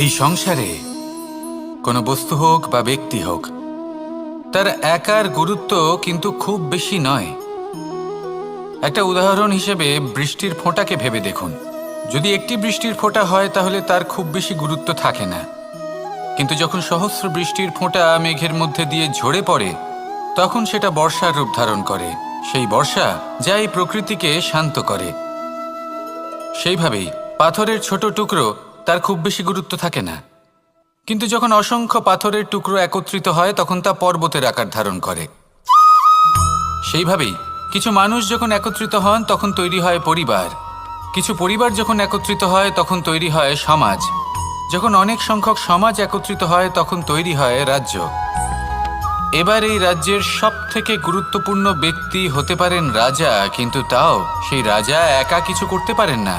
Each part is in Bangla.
এই সংসারে কোনো বস্তু হোক বা ব্যক্তি হোক, তার একার গুরুত্ব কিন্তু খুব বেশি নয়। একটা উদাহরণ হিসেবে বৃষ্টির ফোঁটাকে ভেবে দেখুন। যদি একটি বৃষ্টির ফোঁটা হয় তাহলে তার খুব বেশি গুরুত্ব থাকে না, কিন্তু যখন সহস্র বৃষ্টির ফোঁটা মেঘের মধ্যে দিয়ে ঝরে পড়ে তখন সেটা বর্ষার রূপ ধারণ করে। সেই বর্ষা যা এই প্রকৃতিকে শান্ত করে। সেইভাবেই পাথরের ছোট টুকরো, তার খুব বেশি গুরুত্ব থাকে না, কিন্তু যখন অসংখ্য পাথরের টুকরো একত্রিত হয় তখন তা পর্বতের আকার ধারণ করে। সেইভাবেই কিছু মানুষ যখন একত্রিত হন তখন তৈরি হয় পরিবার, কিছু পরিবার যখন একত্রিত হয় তখন তৈরি হয় সমাজ, যখন অনেক সংখ্যক সমাজ একত্রিত হয় তখন তৈরি হয় রাজ্য। এবার এই রাজ্যের সবথেকে গুরুত্বপূর্ণ ব্যক্তি হতে পারেন রাজা, কিন্তু তাও সেই রাজা একা কিছু করতে পারেন না।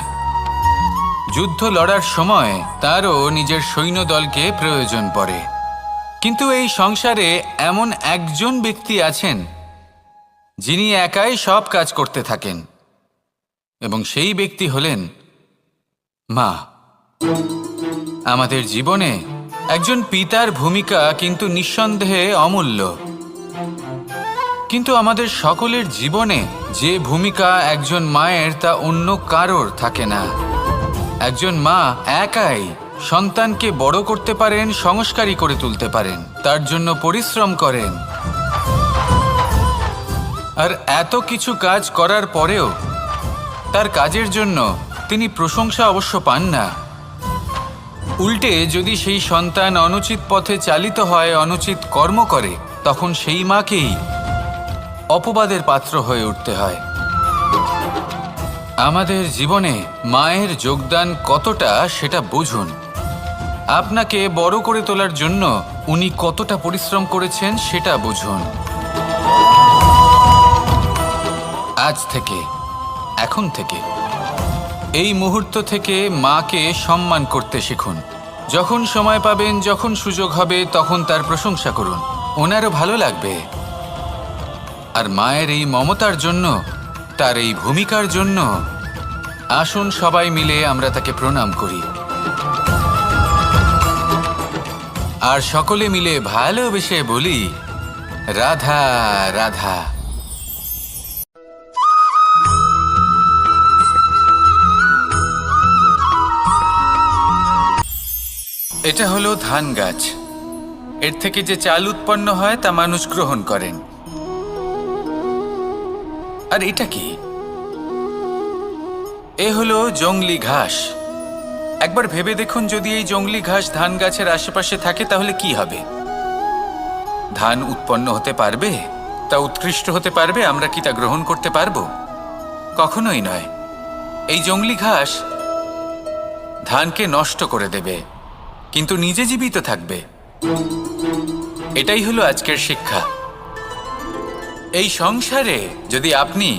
যুদ্ধ লড়ার সময় তারও নিজের সৈন্যদলকে প্রয়োজন পড়ে। কিন্তু এই সংসারে এমন একজন ব্যক্তি আছেন যিনি একাই সব কাজ করতে থাকেন, এবং সেই ব্যক্তি হলেন মা। আমাদের জীবনে একজন পিতার ভূমিকা কিন্তু নিঃসন্দেহে অমূল্য, কিন্তু আমাদের সকলের জীবনে যে ভূমিকা একজন মায়ের তা অন্য কারোর থাকে না। একজন মা একাই সন্তানকে বড় করতে পারেন, সংস্কারী করে তুলতে পারেন, তার জন্য পরিশ্রম করেন। আর এত কিছু কাজ করার পরেও তার কাজের জন্য তিনি প্রশংসা অবশ্য পান না। উল্টে যদি সেই সন্তান অনুচিত পথে চালিত হয়, অনুচিত কর্ম করে, তখন সেই মাকেই অপবাদের পাত্র হয়ে উঠতে হয়। আমাদের জীবনে মায়ের যোগদান কতটা সেটা বুঝুন। আপনাকে বড় করে তোলার জন্য উনি কতটা পরিশ্রম করেছেন সেটা বুঝুন। আজ থেকে, এখন থেকে, এই মুহূর্ত থেকে মাকে সম্মান করতে শিখুন। যখন সময় পাবেন, যখন সুযোগ হবে, তখন তার প্রশংসা করুন, ওনারও ভালো লাগবে। আর মায়ের এই মমতার জন্য, তার এই ভূমিকার জন্য আসুন সবাই মিলে আমরা তাকে প্রণাম করি, আর সকলে মিলে ভালোবেসে বলি, রাধা রাধা। এটা হলো ধান গাছ। এর থেকে যে চাল উৎপন্ন হয় তা মানুষ গ্রহণ করেন। আর এটা কি? এ হলো জংলি ঘাস। একবার ভেবে দেখুন, যদি এই জংলি ঘাস ধান গাছের আশেপাশে থাকে তাহলে কি হবে? ধান উৎপন্ন হতে পারবে? তা উৎকৃষ্ট হতে পারবে? আমরা কি তা গ্রহণ করতে পারবো? কখনোই নয়। এই জংলি ঘাস ধানকে নষ্ট করে দেবে, কিন্তু নিজে জীবিত থাকবে। এটাই হলো আজকের শিক্ষা। এই সংসারে যদি আপনি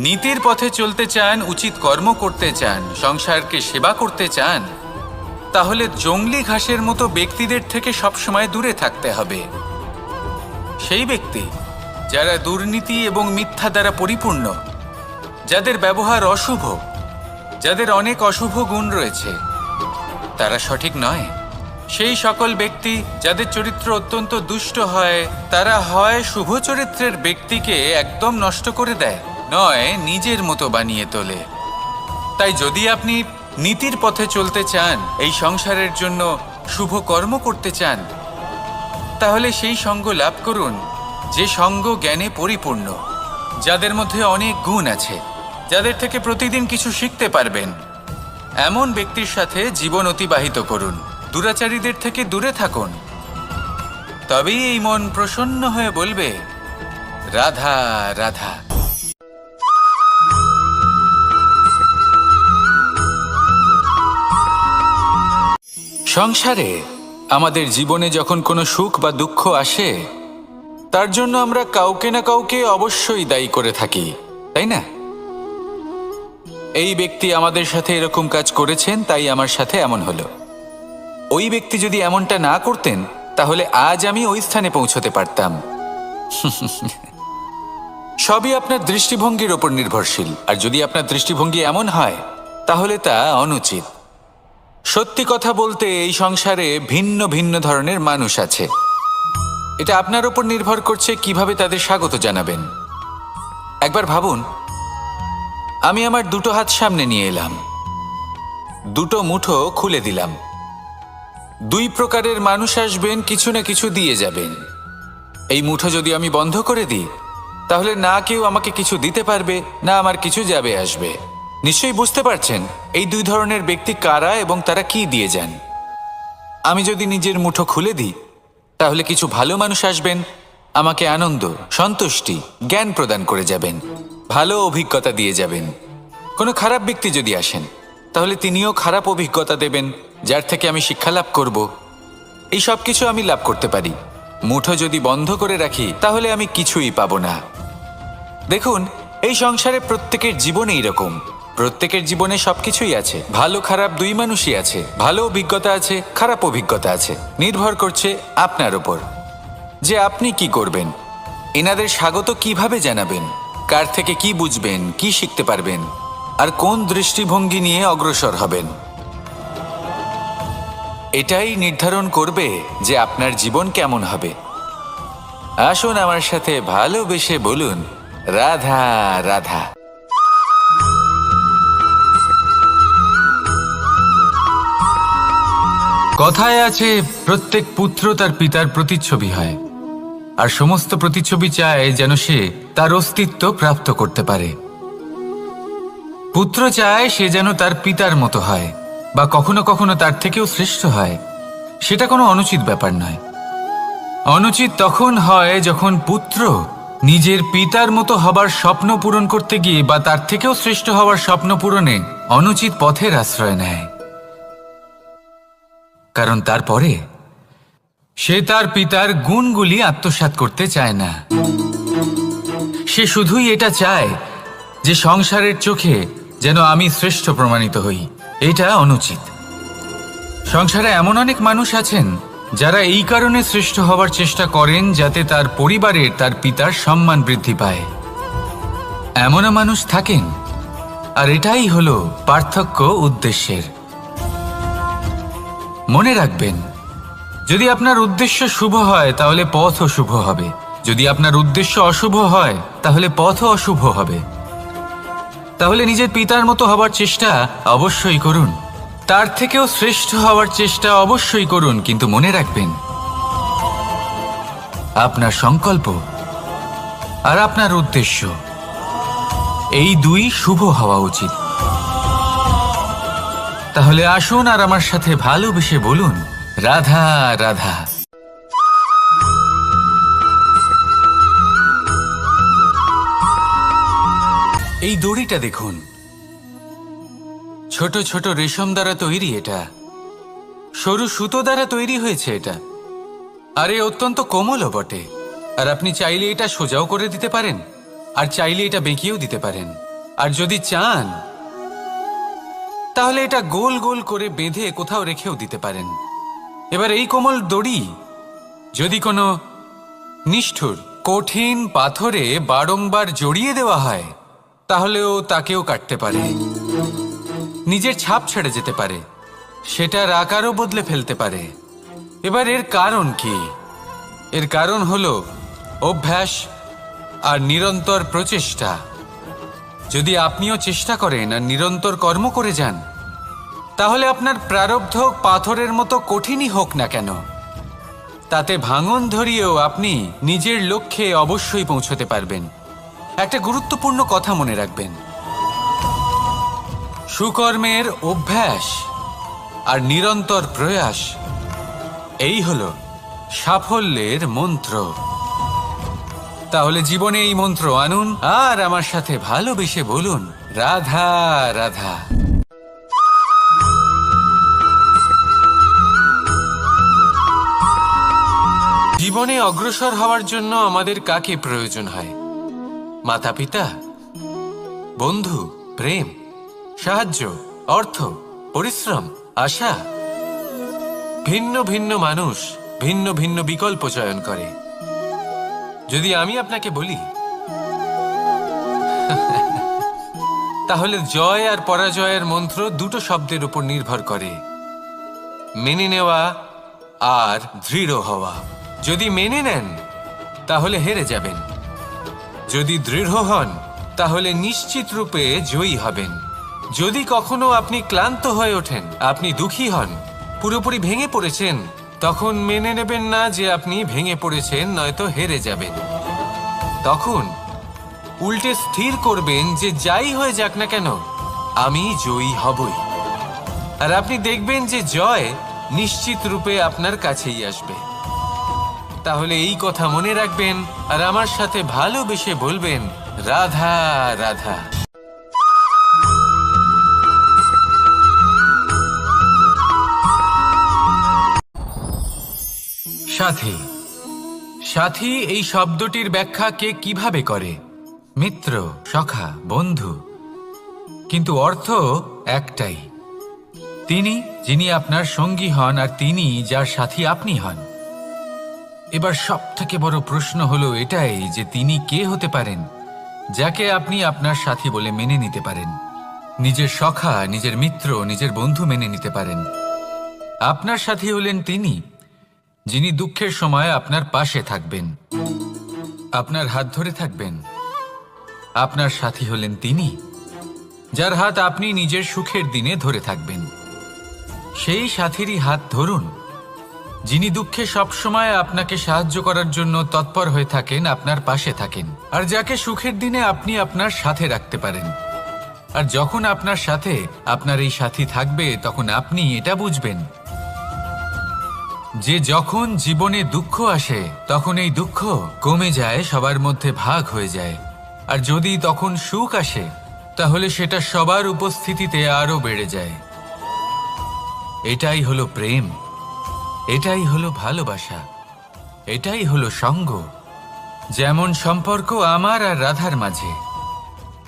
নীতির পথে চলতে চান, উচিত কর্ম করতে চান, সংসারকে সেবা করতে চান, তাহলে জংলি ঘাসের মতো ব্যক্তিদের থেকে সবসময় দূরে থাকতে হবে। সেই ব্যক্তি যারা দুর্নীতি এবং মিথ্যা দ্বারা পরিপূর্ণ, যাদের ব্যবহার অশুভ, যাদের অনেক অশুভ গুণ রয়েছে, তারা সঠিক নয়। সেই সকল ব্যক্তি যাদের চরিত্র অত্যন্ত দুষ্ট হয়, তারা হয় শুভ চরিত্রের ব্যক্তিকে একদম নষ্ট করে দেয়, নয় নিজের মতো বানিয়ে তোলে। তাই যদি আপনি নীতির পথে চলতে চান, এই সংসারের জন্য শুভ কর্ম করতে চান, তাহলে সেই সঙ্গ লাভ করুন যে সঙ্গ জ্ঞানে পরিপূর্ণ, যাদের মধ্যে অনেক গুণ আছে, যাদের থেকে প্রতিদিন কিছু শিখতে পারবেন। এমন ব্যক্তির সাথে জীবন অতিবাহিত করুন। দুরাচারীদের থেকে দূরে থাকুন। তবেই এই মন প্রসন্ন হয়ে বলবে, রাধা রাধা। সংসারে আমাদের জীবনে যখন কোনো সুখ বা দুঃখ আসে, তার জন্য আমরা কাউকে না কাউকে অবশ্যই দায়ী করে থাকি, তাই না? এই ব্যক্তি আমাদের সাথে এরকম কাজ করেছেন, তাই আমার সাথে এমন হলো। ওই ব্যক্তি যদি এমনটা না করতেন তাহলে আজ আমি ওই স্থানে পৌঁছতে পারতাম। সবই আপনার দৃষ্টিভঙ্গির ওপর নির্ভরশীল। আর যদি আপনার দৃষ্টিভঙ্গি এমন হয় তাহলে তা অনুচিত। সত্যি কথা বলতে এই সংসারে ভিন্ন ভিন্ন ধরনের মানুষ আছে। এটা আপনার উপর নির্ভর করছে কিভাবে তাদের স্বাগত জানাবেন। একবার ভাবুন, আমি আমার দুটো হাত সামনে নিয়ে এলাম, দুটো মুঠো খুলে দিলাম। দুই প্রকারের মানুষ আসবেন, কিছু না কিছু দিয়ে যাবেন। এই মুঠো যদি আমি বন্ধ করে দিই, তাহলে না কেউ আমাকে কিছু দিতে পারবে, না আমার কিছু যাবে আসবে। নিশ্চয়ই বুঝতে পারছেন এই দুই ধরনের ব্যক্তি কারা এবং তারা কি দিয়ে যান। আমি যদি নিজের মুঠো খুলে দিই, তাহলে কিছু ভালো মানুষ আসবেন, আমাকে আনন্দ, সন্তুষ্টি, জ্ঞান প্রদান করে যাবেন, ভালো অভিজ্ঞতা দিয়ে যাবেন। কোনো খারাপ ব্যক্তি যদি আসেন, তাহলে তিনিও খারাপ অভিজ্ঞতা দেবেন, যার থেকে আমি শিক্ষা লাভ করব। এই সব কিছু আমি লাভ করতে পারি। মুঠো যদি বন্ধ করে রাখি, তাহলে আমি কিছুই পাবো না। দেখুন, এই সংসারে প্রত্যেকের জীবনে এইরকম। প্রত্যেকের জীবনে সবকিছুই আছে, ভালো খারাপ দুই মানুষই আছে, ভালো অভিজ্ঞতা আছে, খারাপ অভিজ্ঞতা আছে। নির্ভর করছে আপনার উপর যে আপনি কি করবেন, এনাদের স্বাগত কিভাবে জানাবেন, কার থেকে কি বুঝবেন, কি শিখতে পারবেন, আর কোন দৃষ্টিভঙ্গি নিয়ে অগ্রসর হবেন। এটাই নির্ধারণ করবে যে আপনার জীবন কেমন হবে। আসুন আমার সাথে ভালোবেসে বলুন, রাধা রাধা। কথায় আছে, প্রত্যেক পুত্র তার পিতার প্রতিচ্ছবি হয়, আর সমস্ত প্রতিচ্ছবি চায় যেন সে তার অস্তিত্ব প্রাপ্ত করতে পারে। পুত্র চায় সে যেন তার পিতার মতো হয়, বা কখনো কখনো তার থেকেও শ্রেষ্ঠ হয়। সেটা কোনো অনুচিত ব্যাপার নয়। অনুচিত তখন হয় যখন পুত্র নিজের পিতার মতো হবার স্বপ্ন পূরণ করতে গিয়ে বা তার থেকেও শ্রেষ্ঠ হওয়ার স্বপ্ন পূরণে অনুচিত পথের আশ্রয় নেয়। কারণ তারপরে সে তার পিতার গুণগুলি আত্মসাৎ করতে চায় না। সে শুধুই এটা চায় যে সংসারের চোখে যেন আমি শ্রেষ্ঠ প্রমাণিত হই। এটা অনুচিত। সংসারে এমন অনেক মানুষ আছেন যারা এই কারণে শ্রেষ্ঠ হবার চেষ্টা করেন যাতে তার পরিবারের, তার পিতার সম্মান বৃদ্ধি পায়। এমনও মানুষ থাকেন, আর এটাই হলো পার্থক্য উদ্দেশ্যের। মনে রাখবেন, যদি আপনার উদ্দেশ্য শুভ হয় তাহলে পথও শুভ হবে, যদি আপনার উদ্দেশ্য অশুভ হয় তাহলে পথও অশুভ হবে। তাহলে নিজের পিতার মতো হবার চেষ্টা অবশ্যই করুন, তার থেকেও শ্রেষ্ঠ হওয়ার চেষ্টা অবশ্যই করুন, কিন্তু মনে রাখবেন আপনার সংকল্প আর আপনার উদ্দেশ্য এই দুই শুভ হওয়া উচিত। তাহলে আসুন আর আমার সাথে ভালোবেসে বলুন, রাধা রাধা। এই দড়িটা দেখুন, ছোট ছোট রেশম দ্বারা তৈরি। এটা সরু সুতো দ্বারা তৈরি হয়েছে এটা, আর এ অত্যন্ত কোমলও বটে। আর আপনি চাইলে এটা সোজাও করে দিতে পারেন, আর চাইলে এটা বেঁকিয়েও দিতে পারেন, আর যদি চান তাহলে এটা গোল গোল করে বেঁধে কোথাও রেখেও দিতে পারেন। এবার এই কোমল দড়ি যদি কোনো নিষ্ঠুর কঠিন পাথরে বারংবার জড়িয়ে দেওয়া হয়, তাহলেও তাকেও কাটতে পারে, নিজের ছাপ ছেড়ে যেতে পারে, সেটার আকারও বদলে ফেলতে পারে। এবার এর কারণ কি? এর কারণ হলো অভ্যাস আর নিরন্তর প্রচেষ্টা। যদি আপনিও চেষ্টা করেন আর নিরন্তর কর্ম করে যান, তাহলে আপনার প্রারব্ধ পাথরের মতো কঠিনই হোক না কেন, তাতে ভাঙন ধরিয়েও আপনি নিজের লক্ষ্যে অবশ্যই পৌঁছতে পারবেন। একটা গুরুত্বপূর্ণ কথা মনে রাখবেন, সুকর্মের অভ্যাস আর নিরন্তর প্রয়াস, এই হলো সাফল্যের মন্ত্র। তাহলে জীবনে এই মন্ত্র আনুন আর আমার সাথে ভালোবেসে বলুন, রাধা রাধা। জীবনে অগ্রসর হওয়ার জন্য আমাদের কাকে প্রয়োজন হয়? মাতা পিতা, বন্ধু, প্রেম, সাহায্য, অর্থ, পরিশ্রম, আশা। ভিন্ন ভিন্ন মানুষ ভিন্ন ভিন্ন বিকল্প চয়ন করে। যদি আমি আপনাকে বলি, তাহলে জয় আর পরাজয়ের মন্ত্র দুটো শব্দের উপর নির্ভর করে, মেনে নেওয়া আর দৃঢ় হওয়া। যদি মেনে নেন তাহলে হেরে যাবেন, যদি দৃঢ় হন তাহলে নিশ্চিত রূপে জয়ী হবেন। যদি কখনো আপনি ক্লান্ত হয়ে ওঠেন, আপনি দুঃখী হন, পুরোপুরি ভেঙে পড়েছেন, তখন মেনে নেবেন না যে আপনি ভেঙে পড়েছেন, নয়তো হেরে যাবেন। তখন উল্টে স্থির করবেন যে যাই হয়ে যাক না কেন আমি জয়ী হবই। আর আপনি দেখবেন যে জয় নিশ্চিত রূপে আপনার কাছেই আসবে। তাহলে এই কথা মনে রাখবেন আর আমার সাথে ভালোবেসে বলবেন, রাধা রাধা। সাথী। সাথী এই শব্দটির ব্যাখ্যা কে কিভাবে করে? মিত্র, সখা, বন্ধু। কিন্তু অর্থ একটাই, তিনি যিনি আপনার সঙ্গী হন আর তিনি যার সাথী আপনি হন। এবার সব থেকে বড় প্রশ্ন হলো এটাই যে তিনি কে হতে পারেন যাকে আপনি আপনার সাথী বলে মেনে নিতে পারেন, নিজের সখা, নিজের মিত্র, নিজের বন্ধু মেনে নিতে পারেন। আপনার সাথী হলেন তিনি যিনি দুঃখের সময় আপনার পাশে থাকবেন, আপনার হাত ধরে থাকবেন। আপনার সাথী হলেন তিনি যার হাত আপনি নিজের সুখের দিনে ধরে থাকবেন। সেই সাথীরই হাত ধরুন যিনি দুঃখে সবসময় আপনাকে সাহায্য করার জন্য তৎপর হয়ে থাকেন, আপনার পাশে থাকেন, আর যাকে সুখের দিনে আপনি আপনার সাথে রাখতে পারেন। আর যখন আপনার সাথে আপনার এই সাথী থাকবে তখন আপনি এটা বুঝবেন যে যখন জীবনে দুঃখ আসে তখন এই দুঃখ কমে যায়, সবার মধ্যে ভাগ হয়ে যায়। আর যদি তখন সুখ আসে তাহলে সেটা সবার উপস্থিতিতে আরো বেড়ে যায়। এটাই হলো প্রেম, এটাই হলো ভালোবাসা, এটাই হলো সঙ্গ। যেমন সম্পর্ক আমার আর রাধার মাঝে।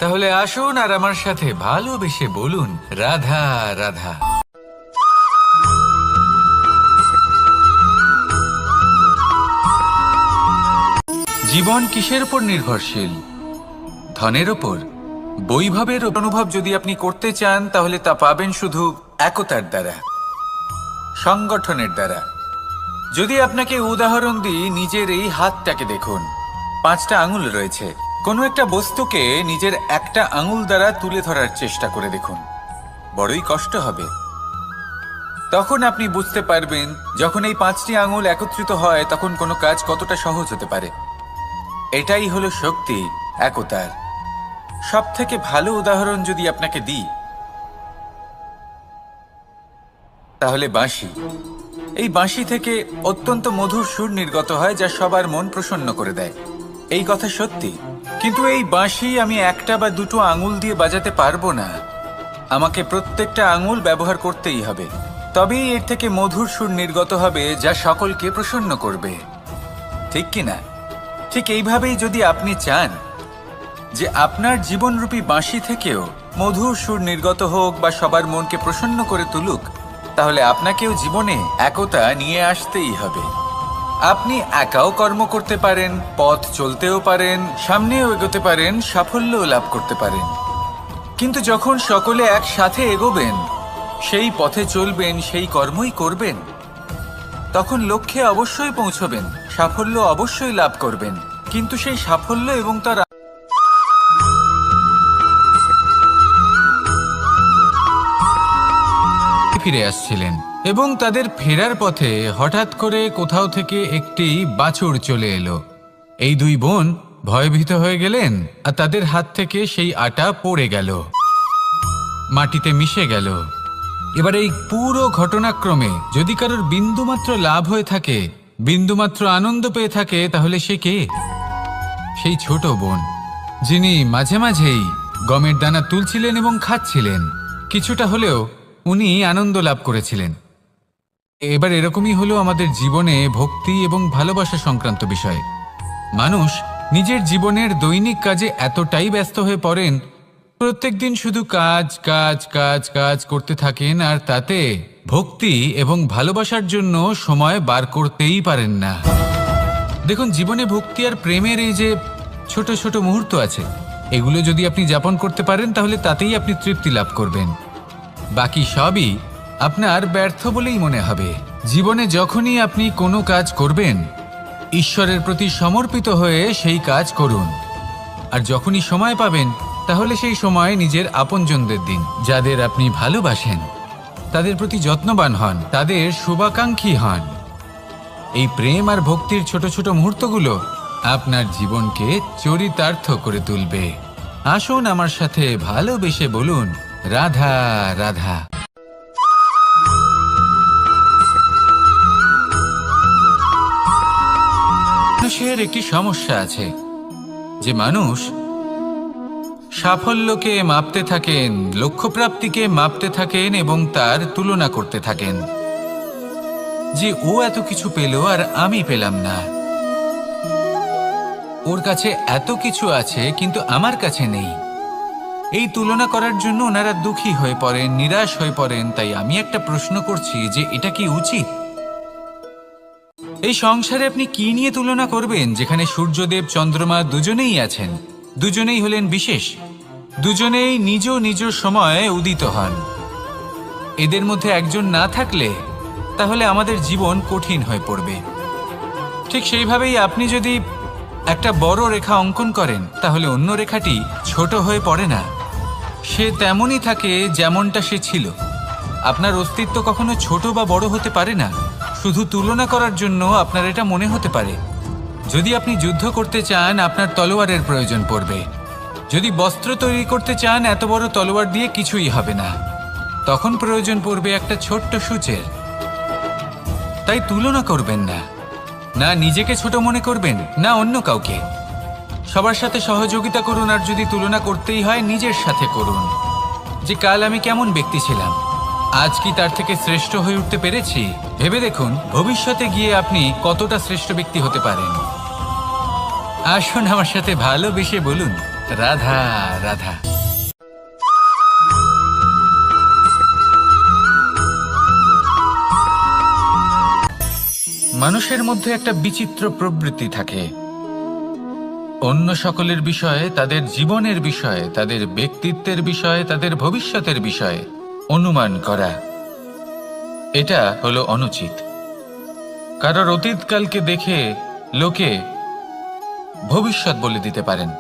তাহলে আসুন আর আমার সাথে ভালোবেসে বলুন, রাধা রাধা। জীবন কিসের উপর নির্ভরশীল? ধনের ওপর? বৈভবের অনুভব যদি আপনি করতে চান তাহলে তা পাবেন শুধু একতার দ্বারা, সংগঠনের দ্বারা। যদি আপনাকে উদাহরণ দিই, নিজের এই হাতটাকে দেখুন, 5টা আঙুল রয়েছে। কোনো একটা বস্তুকে নিজের একটা আঙুল দ্বারা তুলে ধরার চেষ্টা করে দেখুন, বড়ই কষ্ট হবে। তখন আপনি বুঝতে পারবেন যখন এই 5টি আঙুল একত্রিত হয় তখন কোনো কাজ কতটা সহজ হতে পারে। এটাই হলো শক্তি একতার। সব থেকে ভালো উদাহরণ যদি আপনাকে দিই তাহলে বাঁশি। এই বাঁশি থেকে অত্যন্ত মধুর সুর নির্গত হয় যা সবার মন প্রসন্ন করে দেয়। এই কথা সত্যি, কিন্তু এই বাঁশি আমি একটা বা দুটো আঙুল দিয়ে বাজাতে পারবো না। আমাকে প্রত্যেকটা আঙুল ব্যবহার করতেই হবে, তবেই এর থেকে মধুর সুর নির্গত হবে যা সকলকে প্রসন্ন করবে, ঠিক কিনা? ঠিক এইভাবেই যদি আপনি চান যে আপনার জীবনরূপী বাঁশি থেকেও মধুর সুর নির্গত হোক বা সবার মনকে প্রসন্ন করে তুলুক, তাহলে আপনাকেও জীবনে একতা নিয়ে আসতেই হবে। আপনি একাও কর্ম করতে পারেন, পথ চলতেও পারেন, সামনেও এগোতে পারেন, সাফল্যও লাভ করতে পারেন। কিন্তু যখন সকলে একসাথে এগোবেন, সেই পথে চলবেন, সেই কর্মই করবেন, তখন লক্ষ্যে অবশ্যই পৌঁছবেন, সাফল্য অবশ্যই লাভ করবেন। কিন্তু সেই সাফল্য এবং তার ফিরে আসছিলেন এবং তাদের ফেরার পথে হঠাৎ করে কোথাও থেকে একটি বাছুর চলে এলো। এই দুই বোন ভয়ভীত হয়ে গেলেন আর তাদের হাত থেকে সেই আটা পড়ে গেল, মাটিতে মিশে গেল। এবার এই পুরো ঘটনাক্রমে যদি কারোর বিন্দুমাত্র লাভ হয়ে থাকে, বিন্দুমাত্র আনন্দ পেয়ে থাকে, তাহলে সে কে? সেই ছোট বোন যিনি মাঝে মাঝেই গমের দানা তুলছিলেন এবং খাচ্ছিলেন। কিছুটা হলেও উনি আনন্দ লাভ করেছিলেন। এবার এরকমই হলো আমাদের জীবনে ভক্তি এবং ভালোবাসা সংক্রান্ত বিষয়। মানুষ নিজের জীবনের দৈনিক কাজে এতটাই ব্যস্ত হয়ে পড়েন, প্রত্যেকদিন শুধু কাজ কাজ কাজ কাজ করতে থাকেন, আর তাতে ভক্তি এবং ভালোবাসার জন্য সময় বার করতেই পারেন না। দেখুন, জীবনে ভক্তি আর প্রেমের এই যে ছোট ছোট মুহূর্ত আছে, এগুলো যদি আপনি যাপন করতে পারেন তাহলে তাতেই আপনি তৃপ্তি লাভ করবেন। বাকি সবই আপনার ব্যর্থ বলেই মনে হবে। জীবনে যখনই আপনি কোনো কাজ করবেন, ঈশ্বরের প্রতি সমর্পিত হয়ে সেই কাজ করুন। আর যখনই সময় পাবেন, তাহলে সেই সময় নিজের আপনজনদের দিন। যাদের আপনি ভালোবাসেন তাদের প্রতি যত্নবান হন, তাদের শুভাকাঙ্ক্ষী হন। এই প্রেম আর ভক্তির ছোট ছোট মুহূর্তগুলো আপনার জীবনকে চরিতার্থ করে তুলবে। আসুন আমার সাথে ভালোবেসে বলুন, রাধা রাধা। মানুষের একটি সমস্যা আছে যে মানুষ সাফল্যকে মাপতে থাকেন, লক্ষ্যপ্রাপ্তিকে মাপতে থাকেন এবং তার তুলনা করতে থাকেন যে ও এত কিছু পেল আর আমি পেলাম না, ওর কাছে এত কিছু আছে কিন্তু আমার কাছে নেই। এই তুলনা করার জন্য ওনারা দুঃখী হয়ে পড়েন, নিরাশ হয়ে পড়েন। তাই আমি একটা প্রশ্ন করছি যে এটা কি উচিত? এই সংসারে আপনি কি নিয়ে তুলনা করবেন, যেখানে সূর্যদেব চন্দ্রমা দুজনেই আছেন, দুজনেই হলেন বিশেষ, দুজনেই নিজ নিজ সময়ে উদিত হন। এদের মধ্যে একজন না থাকলে তাহলে আমাদের জীবন কঠিন হয়ে পড়বে। ঠিক সেইভাবেই আপনি যদি একটা বড় রেখা অঙ্কন করেন, তাহলে অন্য রেখাটি ছোট হয়ে পড়ে না, সে তেমনই থাকে যেমনটা সে ছিল। আপনার অস্তিত্ব কখনো ছোট বা বড় হতে পারে না। শুধু তুলনা করার জন্য আপনার এটা মনে হতে পারে। যদি আপনি যুদ্ধ করতে চান, আপনার তলোয়ারের প্রয়োজন পড়বে। যদি বস্ত্র তৈরি করতে চান, এত বড় তলোয়ার দিয়ে কিছুই হবে না, তখন প্রয়োজন পড়বে একটা ছোট্ট সূচের। তাই তুলনা করবেন না, না নিজেকে ছোট মনে করবেন, না অন্য কাউকে। সবার সাথে সহযোগিতা করুন, আর যদি তুলনা করতেই হয় নিজের সাথে করুন, যে কাল আমি কেমন ব্যক্তি ছিলাম, আজ কি তার থেকে শ্রেষ্ঠ হয়ে উঠতে পেরেছি। ভেবে দেখুন ভবিষ্যতে গিয়ে আপনি কতটা শ্রেষ্ঠ ব্যক্তি হতে পারেন। আসুন আমার সাথে ভালোবেসে বলুন, রাধা রাধা। মানুষের মধ্যে একটা বিচিত্র প্রবৃত্তি থাকে, অন্য সকলের বিষয়ে, তাদের জীবনের বিষয়ে, তাদের ব্যক্তিত্বের বিষয়ে, তাদের ভবিষ্যতের বিষয়ে অনুমান করা। এটা হলো অনুচিত। কারোর অতীতকালকে দেখে লোকে ভবিষ্যৎ বলে দিতে পারেন,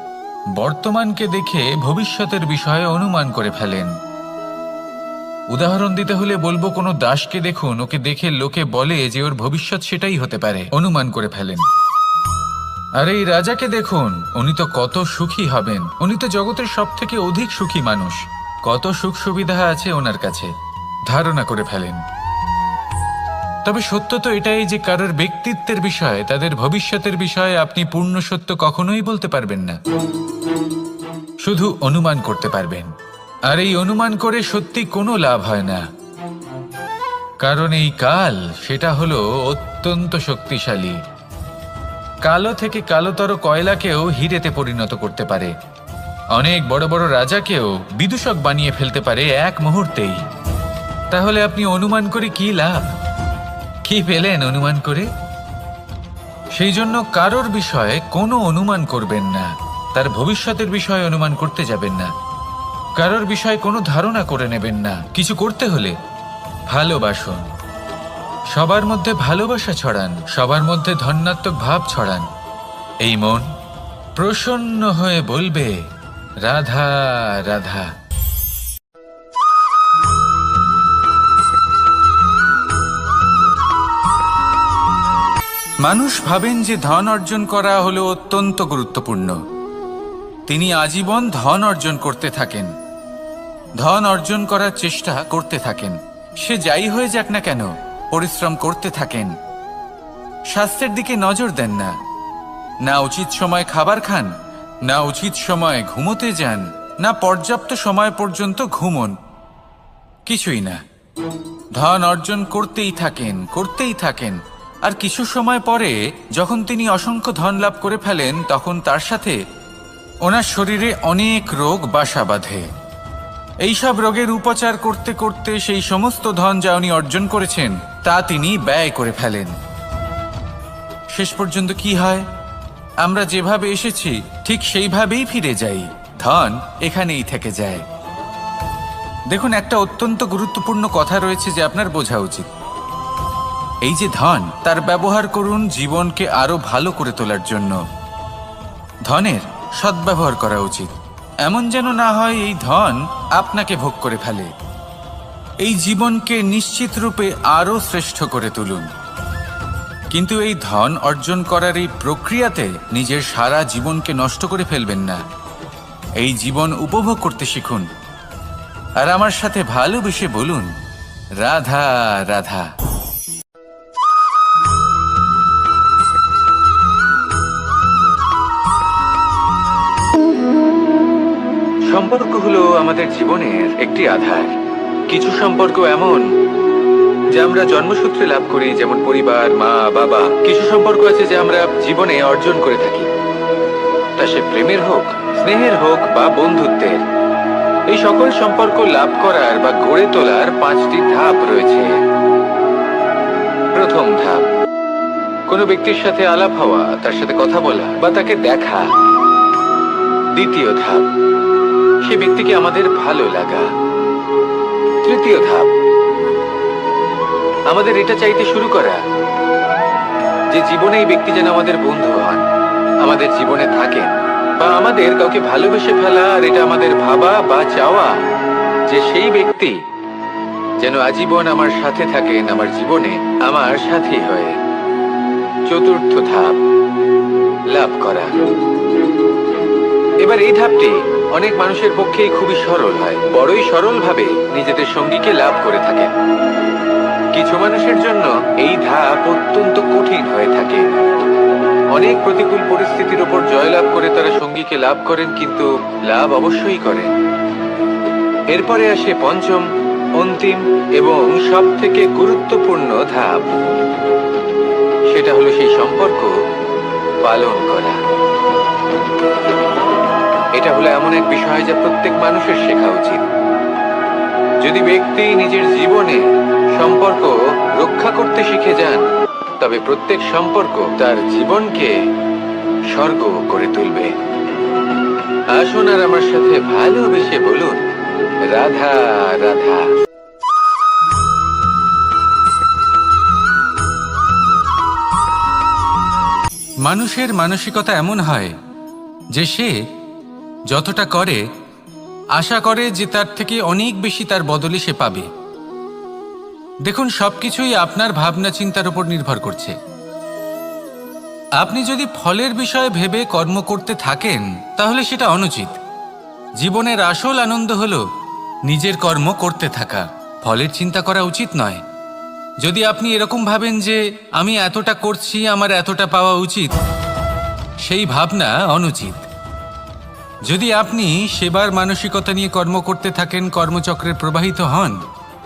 বর্তমানকে দেখে ভবিষ্যতের বিষয়ে অনুমান করে ফেলেন। উদাহরণ দিতে হলে বলবো, কোনো দাসকে দেখুন, ওকে দেখে লোকে বলে যে ওর ভবিষ্যৎ সেটাই হতে পারে, অনুমান করে ফেলেন। আর এই রাজাকে দেখুন, উনি তো কত সুখী হবেন, উনি তো জগতের সব থেকে অধিক সুখী মানুষ, কত সুখ সুবিধা আছে ওনার কাছে, ধারণা করে ফেলেন। তবে সত্য তো এটাই যে কারোর ব্যক্তিত্বের বিষয়ে, তাদের ভবিষ্যতের বিষয়ে আপনি পূর্ণ সত্য কখনোই বলতে পারবেন না, শুধু অনুমান করতে পারবেন। আর এই অনুমান করে সত্যি কোনো লাভ হয় না, কারণ এই কাল সেটা হলো অত্যন্ত শক্তিশালী। কালো থেকে কালোতর কয়লাকেও হিরেতে পরিণত করতে পারে, অনেক বড় বড় রাজাকেও বিদূষক বানিয়ে ফেলতে পারে এক মুহূর্তেই। তাহলে আপনি অনুমান করে কি লাভ? কি পেলেন অনুমান করে? সেই জন্য কারোর বিষয়ে কোনো অনুমান করবেন না, তার ভবিষ্যতের বিষয়ে অনুমান করতে যাবেন না, কারোর বিষয়ে কোনো ধারণা করে নেবেন না। কিছু করতে হলে ভালোবাসুন, সবার মধ্যে ভালোবাসা ছড়ান, সবার মধ্যে ধন্যাত্মক ভাব ছড়ান। এই মন প্রসন্ন হয়ে বলবে, রাধা রাধা। মানুষ ভাবেন যে ধন অর্জন করা হলো অত্যন্ত গুরুত্বপূর্ণ। তিনি আজীবন ধন অর্জন করতে থাকেন, ধন অর্জন করার চেষ্টা করতে থাকেন। সে যাই হয়ে যাক না কেন, পরিশ্রম করতে থাকেন। স্বাস্থ্যের দিকে নজর দেন না, না উচিত সময় খাবার খান, না উচিত সময় ঘুমোতে যান, না পর্যাপ্ত সময় পর্যন্ত ঘুমন, কিছুই না। ধন অর্জন করতেই থাকেন, করতেই থাকেন। আর কিছু সময় পরে যখন তিনি অসংখ্য ধন লাভ করে ফেলেন, তখন তার সাথে ওনার শরীরে অনেক রোগ বাসা বাঁধে। এইসব রোগের উপচার করতে করতে সেই সমস্ত ধন যা উনি অর্জন করেছেন তা তিনি ব্যয় করে ফেলেন। শেষ পর্যন্ত কি হয়? আমরা যেভাবে এসেছি ঠিক সেইভাবেই ফিরে যাই, ধন এখানেই থেকে যায়। দেখুন, একটা অত্যন্ত গুরুত্বপূর্ণ কথা রয়েছে যে আপনার বোঝা উচিত। এই যে ধন, তার ব্যবহার করুন জীবনকে আরো ভালো করে তোলার জন্য। ধনের সদ্ব্যবহার করা উচিত, এমন যেন না হয় এই ধন আপনাকে ভোগ করে ফেলে। এই জীবনকে নিশ্চিত রূপে আরো শ্রেষ্ঠ করে তুলুন। কিন্তু এই ধন অর্জন করার এই প্রক্রিয়াতে নিজের সারা জীবনকে নষ্ট করে ফেলবেন না। এই জীবন উপভোগ করতে শিখুন। আর আমার সাথে ভালোবেসে বলুন, রাধা রাধা। সম্পর্ক হলো আমাদের জীবনের একটি আধার। কিছু সম্পর্ক এমন যা আমরা জন্মসূত্রে লাভ করি, যেমন পরিবার, মা, বাবা। কিছু সম্পর্ক আছে যা আমরা জীবনে অর্জন করে থাকি, তা সে প্রেমের হোক, স্নেহের হোক বা বন্ধুত্বের। এই সকল সম্পর্ক লাভ করার বা গড়ে তোলার 5টি ধাপ রয়েছে। প্রথম ধাপ, কোনো ব্যক্তির সাথে আলাপ হওয়া, তার সাথে কথা বলা বা তাকে দেখা। দ্বিতীয় ধাপ, সে ব্যক্তিকে আমাদের ভালো লাগা। তৃতীয় ধাপ, আমাদের এটা চাইতে শুরু করা যে জীবনে এই ব্যক্তি যেন আমাদের বন্ধু হন, আমাদের জীবনে থাকেন, বা আমাদের কাউকে ভালোবেসে ফেলা আর এটা আমাদের ভাবা বা চাওয়া যে সেই ব্যক্তি যেন আজীবন আমার সাথে থাকেন, আমার জীবনে আমার সাথী হয়ে। চতুর্থ ধাপ, লাভ করা। এবার এই ধাপটি অনেক মানুষের পক্ষেই খুবই সরল হয়, বড়ই সরলভাবে নিজেদের সঙ্গীকে লাভ করে থাকেন। কিছু মানুষের জন্য এই ধাপ অত্যন্ত কঠিন হয়ে থাকে। অনেক প্রতিকূল পরিস্থিতির উপর জয়লাভ করে তারা সঙ্গীকে লাভ করেন, কিন্তু লাভ অবশ্যই করেন। এরপরে আসে পঞ্চম, অন্তিম এবং সব থেকে গুরুত্বপূর্ণ ধাপ। সেটা হলো সেই সম্পর্ক পালন করা। এটা হলো এমন এক বিষয় যা প্রত্যেক মানুষের শেখা উচিত। যদি ব্যক্তি নিজের জীবনে সম্পর্ক রক্ষা করতে শিখে যান, তবে প্রত্যেক সম্পর্ক তার জীবনকে স্বর্গ করে তুলবে। আসুন আর আমার সাথে ভালোবেসে বলুন, রাধা রাধা। মানুষের মানসিকতা এমন হয় যে সে যতটা করে আশা করে যে তার থেকে অনেক বেশি তার বদলে সে পাবে। দেখুন, সবকিছুই আপনার ভাবনা চিন্তার উপর নির্ভর করছে। আপনি যদি ফলের বিষয়ে ভেবে কর্ম করতে থাকেন তাহলে সেটা অনুচিত। জীবনের আসল আনন্দ হলো নিজের কর্ম করতে থাকা, ফলের চিন্তা করা উচিত নয়। যদি আপনি এরকম ভাবেন যে আমি এতটা করছি, আমার এতটা পাওয়া উচিত, সেই ভাবনা অনুচিত। যদি আপনি সেবার মানসিকতা নিয়ে কর্ম করতে থাকেন, কর্মচক্রে প্রবাহিত হন,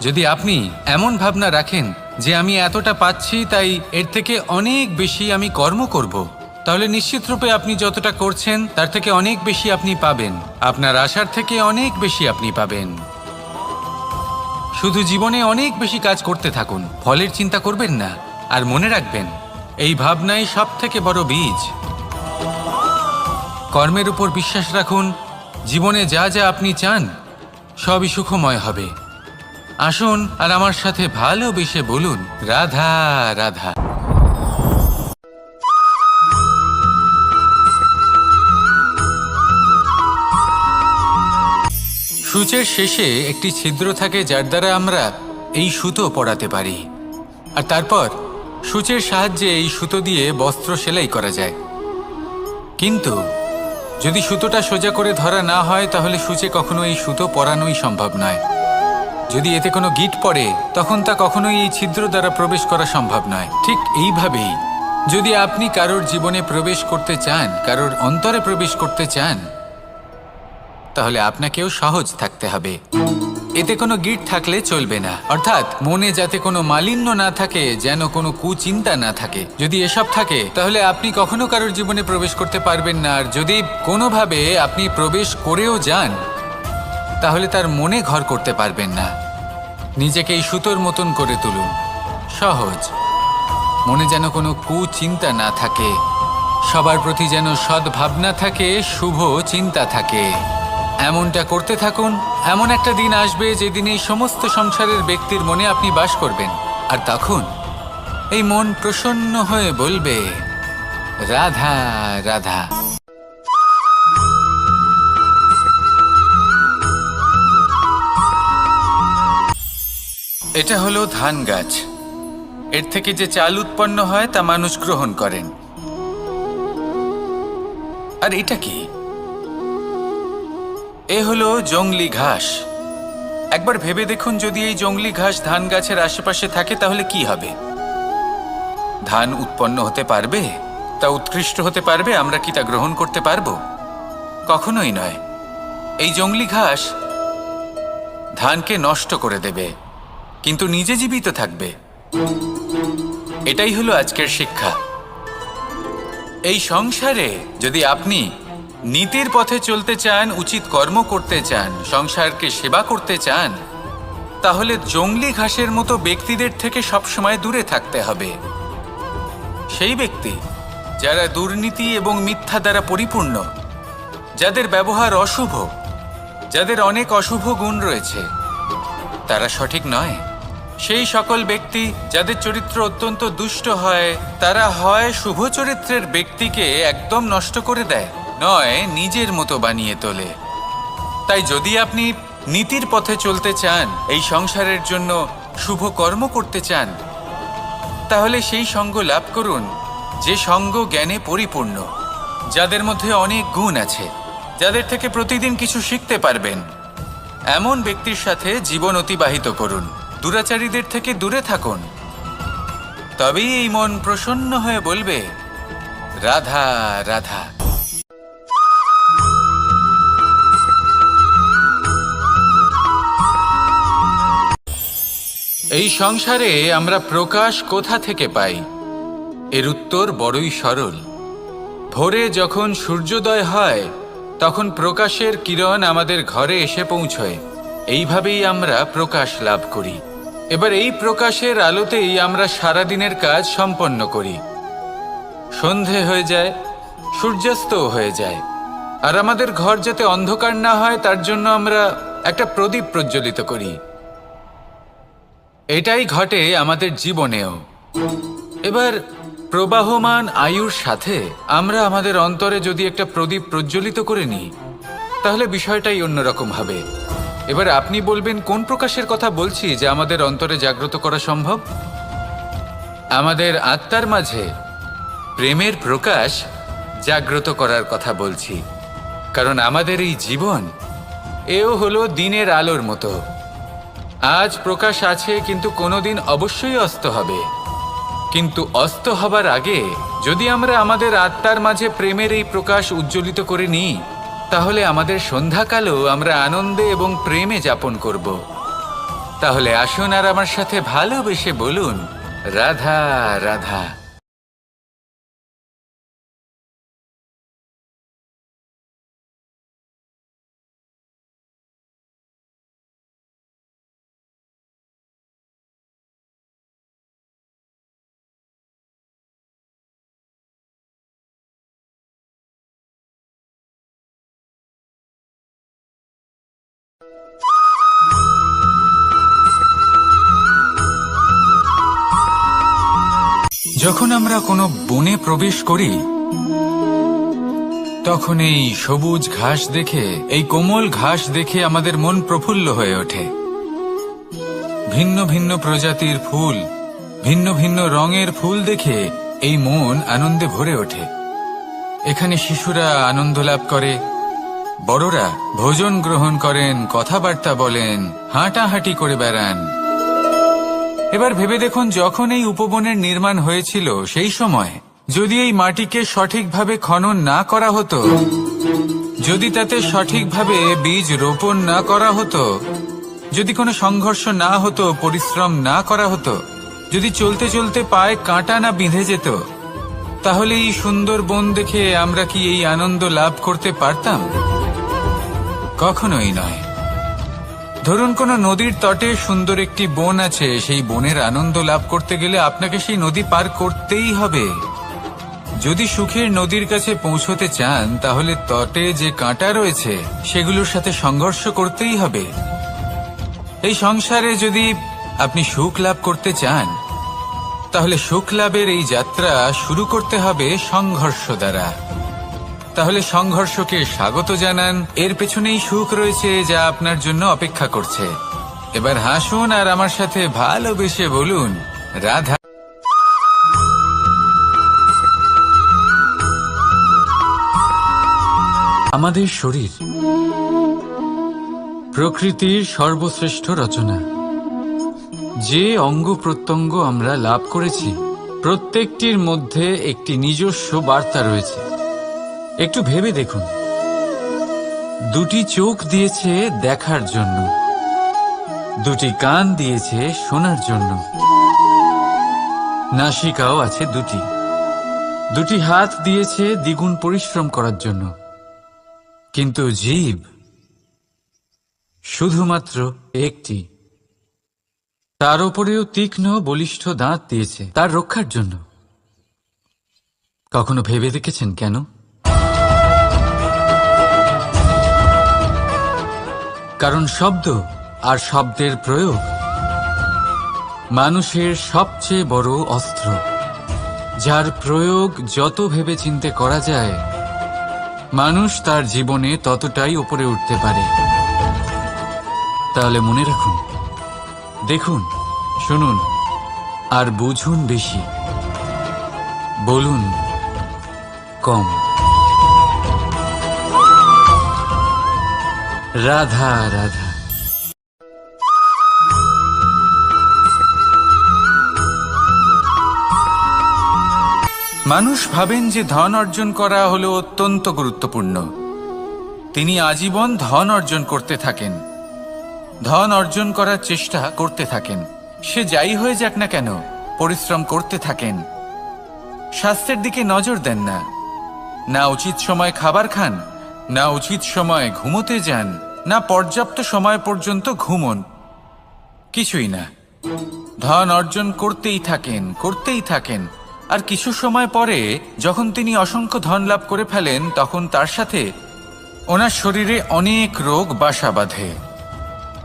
যদি আপনি এমন ভাবনা রাখেন যে আমি এতটা পাচ্ছি তাই এর থেকে অনেক বেশি আমি কর্ম করব, তাহলে নিশ্চিতরূপে আপনি যতটা করছেন তার থেকে অনেক বেশি আপনি পাবেন। আপনার আশার থেকে অনেক বেশি আপনি পাবেন। শুধু জীবনে অনেক বেশি কাজ করতে থাকুন, ফলের চিন্তা করবেন না। আর মনে রাখবেন, এই ভাবনাই সব থেকে বড় বীজ। কর্মের উপর বিশ্বাস রাখুন। জীবনে যা যা আপনি চান সবই সুখময় হবে। আসুন আর আমার সাথে ভালোবেসে বলুন, রাধা রাধা। সূচের শেষে একটি ছিদ্র থাকে যার দ্বারা আমরা এই সুতো পরাতে পারি, আর তারপর সূচের সাহায্যে এই সুতো দিয়ে বস্ত্র সেলাই করা যায়। কিন্তু যদি সুতোটা সোজা করে ধরা না হয় তাহলে সূচে কখনো এই সুতো পরানোই সম্ভব নয়। যদি এতে কোনো গিঁট পড়ে তখন তা কখনোই এই ছিদ্র দ্বারা প্রবেশ করা সম্ভব নয়। ঠিক এইভাবেই যদি আপনি কারোর জীবনে প্রবেশ করতে চান, কারোর অন্তরে প্রবেশ করতে চান, তাহলে আপনাকেও সহজ থাকতে হবে। এতে কোনো গিঁট থাকলে চলবে না, অর্থাৎ মনে যাতে কোনো মালিন্য না থাকে, যেন কোনো কুচিন্তা না থাকে। যদি এসব থাকে তাহলে আপনি কখনো কারোর জীবনে প্রবেশ করতে পারবেন না। আর যদি কোনোভাবে আপনি প্রবেশ করেও যান তাহলে তার মনে ঘর করতে পারবেন না। নিজেকে এই সুতোর মতন করে তুলুন, সহজ। মনে যেন কোনো কুচিন্তা না থাকে, সবার প্রতি যেন সদ্ভাবনা থাকে, শুভ চিন্তা থাকে। এমনটা করতে থাকুন। এমন একটা দিন আসবে যেদিন এই সমস্ত সংসারের ব্যক্তির মনে আপনি বাস করবেন, আর তখন এই মন প্রসন্ন হয়ে বলবে, রাধা রাধা। এটা হলো ধান গাছ। এর থেকে যে চাল উৎপন্ন হয় তা মানুষ গ্রহণ করেন। আর এটা কি? এ হলো জংলি ঘাস। একবার ভেবে দেখুন, যদি এই জংলি ঘাস ধান গাছের আশেপাশে থাকে তাহলে কি হবে? ধান উৎপন্ন হতে পারবে? তা উৎকৃষ্ট হতে পারবে? আমরা কি তা গ্রহণ করতে পারবো? কখনোই নয়। এই জংলি ঘাস ধানকে নষ্ট করে দেবে, কিন্তু নিজে জীবিত থাকবে। এটাই হলো আজকের শিক্ষা। এই সংসারে যদি আপনি নীতির পথে চলতে চান, উচিত কর্ম করতে চান, সংসারকে সেবা করতে চান, তাহলে জংলি ঘাসের মতো ব্যক্তিদের থেকে সবসময় দূরে থাকতে হবে। সেই ব্যক্তি যারা দুর্নীতি এবং মিথ্যা দ্বারা পরিপূর্ণ, যাদের ব্যবহার অশুভ, যাদের অনেক অশুভ গুণ রয়েছে, তারা সঠিক নয়। সেই সকল ব্যক্তি যাদের চরিত্র অত্যন্ত দুষ্ট হয়, তারা হয় শুভ চরিত্রের ব্যক্তিকে একদম নষ্ট করে দেয়, নয় নিজের মতো বানিয়ে তোলে। তাই যদি আপনি নীতির পথে চলতে চান, এই সংসারের জন্য শুভ কর্ম করতে চান, তাহলে সেই সঙ্গ লাভ করুন যে সঙ্গ জ্ঞানে পরিপূর্ণ, যাদের মধ্যে অনেক গুণ আছে, যাদের থেকে প্রতিদিন কিছু শিখতে পারবেন। এমন ব্যক্তির সাথে জীবন অতিবাহিত করুন। দুরাচারীদের থেকে দূরে থাকুন। তবেই এই মন প্রসন্ন হয়ে বলবে, রাধা রাধা। এই সংসারে আমরা প্রকাশ কোথা থেকে পাই? এর উত্তর বড়ই সরল। ভোরে যখন সূর্যোদয় হয়, তখন প্রকাশের কিরণ আমাদের ঘরে এসে পৌঁছয়। এইভাবেই আমরা প্রকাশ লাভ করি। এবার এই প্রকাশের আলোতেই আমরা সারাদিনের কাজ সম্পন্ন করি। সন্ধে হয়ে যায়, সূর্যাস্তও হয়ে যায়। আর আমাদের ঘর যাতে অন্ধকার না হয় তার জন্য আমরা একটা প্রদীপ প্রজ্বলিত করি। এটাই ঘটে আমাদের জীবনেও। এবার প্রবাহমান আয়ুর সাথে আমরা আমাদের অন্তরে যদি একটা প্রদীপ প্রজ্বলিত করে নিই, তাহলে বিষয়টাই অন্যরকম হবে। এবার আপনি বলবেন, কোন প্রকাশের কথা বলছি যা আমাদের অন্তরে জাগ্রত করা সম্ভব? আমাদের আত্মার মাঝে প্রেমের প্রকাশ জাগ্রত করার কথা বলছি। কারণ আমাদের এই জীবন, এও হলো দিনের আলোর মতো। আজ প্রকাশ আছে, কিন্তু কোনোদিন অবশ্যই অস্ত হবে। কিন্তু অস্ত হবার আগে যদি আমরা আমাদের আত্মার মাঝে প্রেমের এই প্রকাশ উজ্জ্বলিত করে নিই, তাহলে আমাদের সন্ধ্যাকালও আমরা আনন্দে এবং প্রেমে যাপন করব। তাহলে আসুন আর আমার সাথে ভালোবেসে বলুন, রাধা রাধা। যখন আমরা কোনো বনে প্রবেশ করি, তখন এই সবুজ ঘাস দেখে, এই কোমল ঘাস দেখে আমাদের মন প্রফুল্ল হয়ে ওঠে। ভিন্ন ভিন্ন প্রজাতির ফুল, ভিন্ন ভিন্ন রঙের ফুল দেখে এই মন আনন্দে ভরে ওঠে। এখানে শিশুরা আনন্দ লাভ করে, বড়রা ভোজন গ্রহণ করেন, কথাবার্তা বলেন, হাঁটাহাঁটি করে বেড়ান। এবার ভেবে দেখুন, যখন এই উপবনের নির্মাণ হয়েছিল সেই সময় যদি এই মাটিকে সঠিকভাবে খনন না করা হতো, যদি তাতে সঠিকভাবে বীজ রোপণ না করা হতো, যদি কোনো সংঘর্ষ না হতো, পরিশ্রম না করা হতো, যদি চলতে চলতে পায়ে কাঁটা না বিঁধে যেত, তাহলে এই সুন্দর বন দেখে আমরা কি এই আনন্দ লাভ করতে পারতাম? কখনোই নয়। ধরুন কোনো নদীর তটে সুন্দর একটি বন আছে, সেই বনের আনন্দ লাভ করতে গেলে আপনাকে সেই নদী পার করতেই হবে। যদি সুখের নদীর কাছে পৌঁছতে চান তাহলে তটে যে কাঁটা রয়েছে সেগুলোর সাথে সংঘর্ষ করতেই হবে। এই সংসারে যদি আপনি সুখ লাভ করতে চান তাহলে সুখ লাভের এই যাত্রা শুরু করতে হবে সংঘর্ষ দ্বারা। তাহলে সংঘর্ষকে স্বাগত জানান, এর পেছনেই সুখ রয়েছে যা আপনার জন্য অপেক্ষা করছে। এবার হাসুন আর আমার সাথে ভালোবেসে বলুন, রাধা। আমাদের শরীর প্রকৃতির সর্বশ্রেষ্ঠ রচনা। যে অঙ্গ প্রত্যঙ্গ আমরা লাভ করেছি প্রত্যেকটির মধ্যে একটি নিজস্ব বার্তা রয়েছে। একটু ভেবে দেখুন, দুটি চোখ দিয়েছে দেখার জন্য, দুটি কান দিয়েছে শোনার জন্য, নাসিকাও আছে দুটি, দুটি হাত দিয়েছে দ্বিগুণ পরিশ্রম করার জন্য। কিন্তু জীব শুধুমাত্র একটি। তার উপরেও তীক্ষ্ণ বলিষ্ঠ দাঁত দিয়েছে তার রক্ষার জন্য। কখনো ভেবে দেখেছেন কেন? কারণ শব্দ আর শব্দের প্রয়োগ মানুষের সবচেয়ে বড় অস্ত্র, যার প্রয়োগ যত ভেবে চিন্তে করা যায় মানুষ তার জীবনে ততটাই উপরে উঠতে পারে। তাহলে মনে রাখুন, দেখুন, শুনুন আর বুঝুন বেশি, বলুন কম। রাধা রাধা। মানুষ ভাবেন যে ধন অর্জন করা হলো অত্যন্ত গুরুত্বপূর্ণ। তিনি আজীবন ধন অর্জন করতে থাকেন, ধন অর্জন করার চেষ্টা করতে থাকেন। সে যাই হয়ে যাক না কেন পরিশ্রম করতে থাকেন। স্বাস্থ্যের দিকে নজর দেন না, না উচিত সময় খাবার খান, না উচিত সময় ঘুমোতে যান, না পর্যাপ্ত সময় পর্যন্ত ঘুমন, কিছুই না। ধন অর্জন করতেই থাকেন, করতেই থাকেন। আর কিছু সময় পরে যখন তিনি অসংখ্য ধন লাভ করে ফেলেন তখন তার সাথে ওনার শরীরে অনেক রোগ বাসা বাঁধে।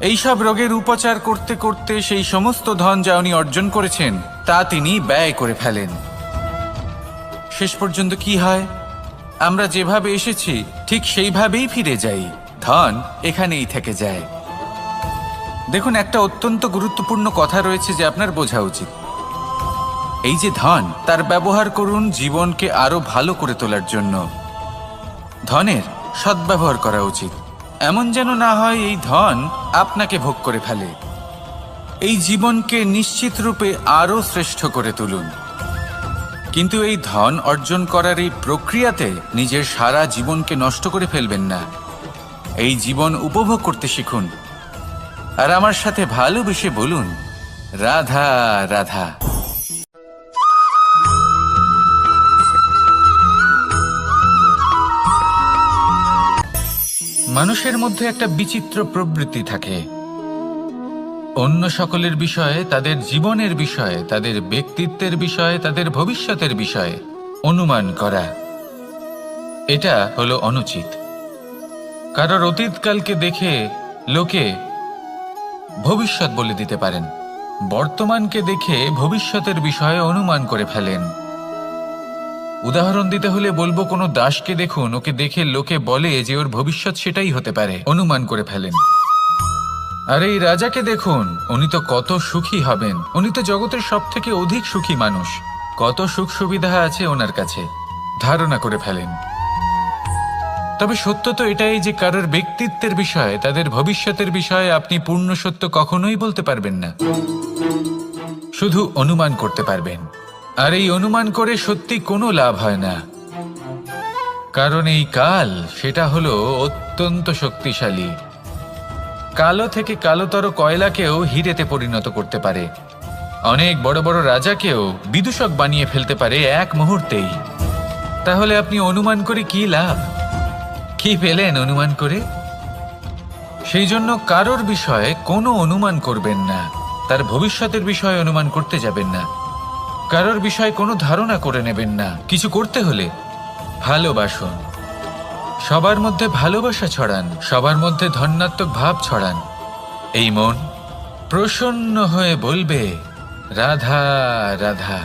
এইসব রোগের উপচার করতে করতে সেই সমস্ত ধন যা উনি অর্জন করেছেন তা তিনি ব্যয় করে ফেলেন। শেষ পর্যন্ত কি হয়? আমরা যেভাবে এসেছি ঠিক সেইভাবেই ফিরে যাই, ধন এখানেই থেকে যায়। দেখুন, একটা অত্যন্ত গুরুত্বপূর্ণ কথা রয়েছে যে আপনার বোঝা উচিত। এই যে ধন, তার ব্যবহার করুন জীবনকে আরো ভালো করে তোলার জন্য। ধনের সদ্ব্যবহার করা উচিত, এমন যেন না হয় এই ধন আপনাকে ভোগ করে ফেলে। এই জীবনকে নিশ্চিত রূপে আরো শ্রেষ্ঠ করে তুলুন। কিন্তু এই ধন অর্জন করার এই প্রক্রিয়াতে নিজের সারা জীবনকে নষ্ট করে ফেলবেন না। এই জীবন উপভোগ করতে শিখুন আর আমার সাথে ভালোবেসে বলুন, রাধা রাধা। মানুষের মধ্যে একটা বিচিত্র প্রবৃত্তি থাকে, অন্য সকলের বিষয়ে, তাদের জীবনের বিষয়ে, তাদের ব্যক্তিত্বের বিষয়ে, তাদের ভবিষ্যতের বিষয়ে অনুমান করা। এটা হলো অনুচিত। কারোর অতীতকালকে দেখে লোকে ভবিষ্যৎ বলে দিতে পারেন, বর্তমানকে দেখে ভবিষ্যতের বিষয়ে অনুমান করে ফেলেন। উদাহরণ দিতে হলে বলবো, কোনো দাসকে দেখুন, ওকে দেখে লোকে বলে যে ওর ভবিষ্যৎ সেটাই হতে পারে, অনুমান করে ফেলেন। আর এই রাজাকে দেখুন, উনি তো কত সুখী হবেন, উনি তো জগতের সব থেকে অধিক সুখী মানুষ, কত সুখ সুবিধা আছে ওনার কাছে, ধারণা করে ফেলেন। তবে সত্য তো এটাই যে কারোর ব্যক্তিত্বের বিষয়ে, তাদের ভবিষ্যতের বিষয়ে আপনি পূর্ণ সত্য কখনোই বলতে পারবেন না, শুধু অনুমান করতে পারবেন। আর এই অনুমান করে সত্যি কোনো লাভ হয় না, কারণ এই কাল সেটা হলো অত্যন্ত শক্তিশালী। কালো থেকে কালোতর কয়লাকেও হীরেতে পরিণত করতে পারে, অনেক বড় বড় রাজাকেও বিদূষক বানিয়ে ফেলতে পারে এক মুহূর্তেই। তাহলে আপনি অনুমান করে কি লাভ? কি পেলেন অনুমান করে? সেই জন্য কারোর বিষয়ে কোনো অনুমান করবেন না, তার ভবিষ্যতের বিষয়ে অনুমান করতে যাবেন না। কারোর বিষয়ে কোনো ধারণা করে নেবেন না। কিছু করতে হলে ভালোবাসুন, সবার মধ্যে ভালোবাসা ছড়ান, সবার মধ্যে ধন্যাত্মক ভাব ছড়ান। এই মন প্রসন্ন হয়ে বলবে, রাধা রাধা।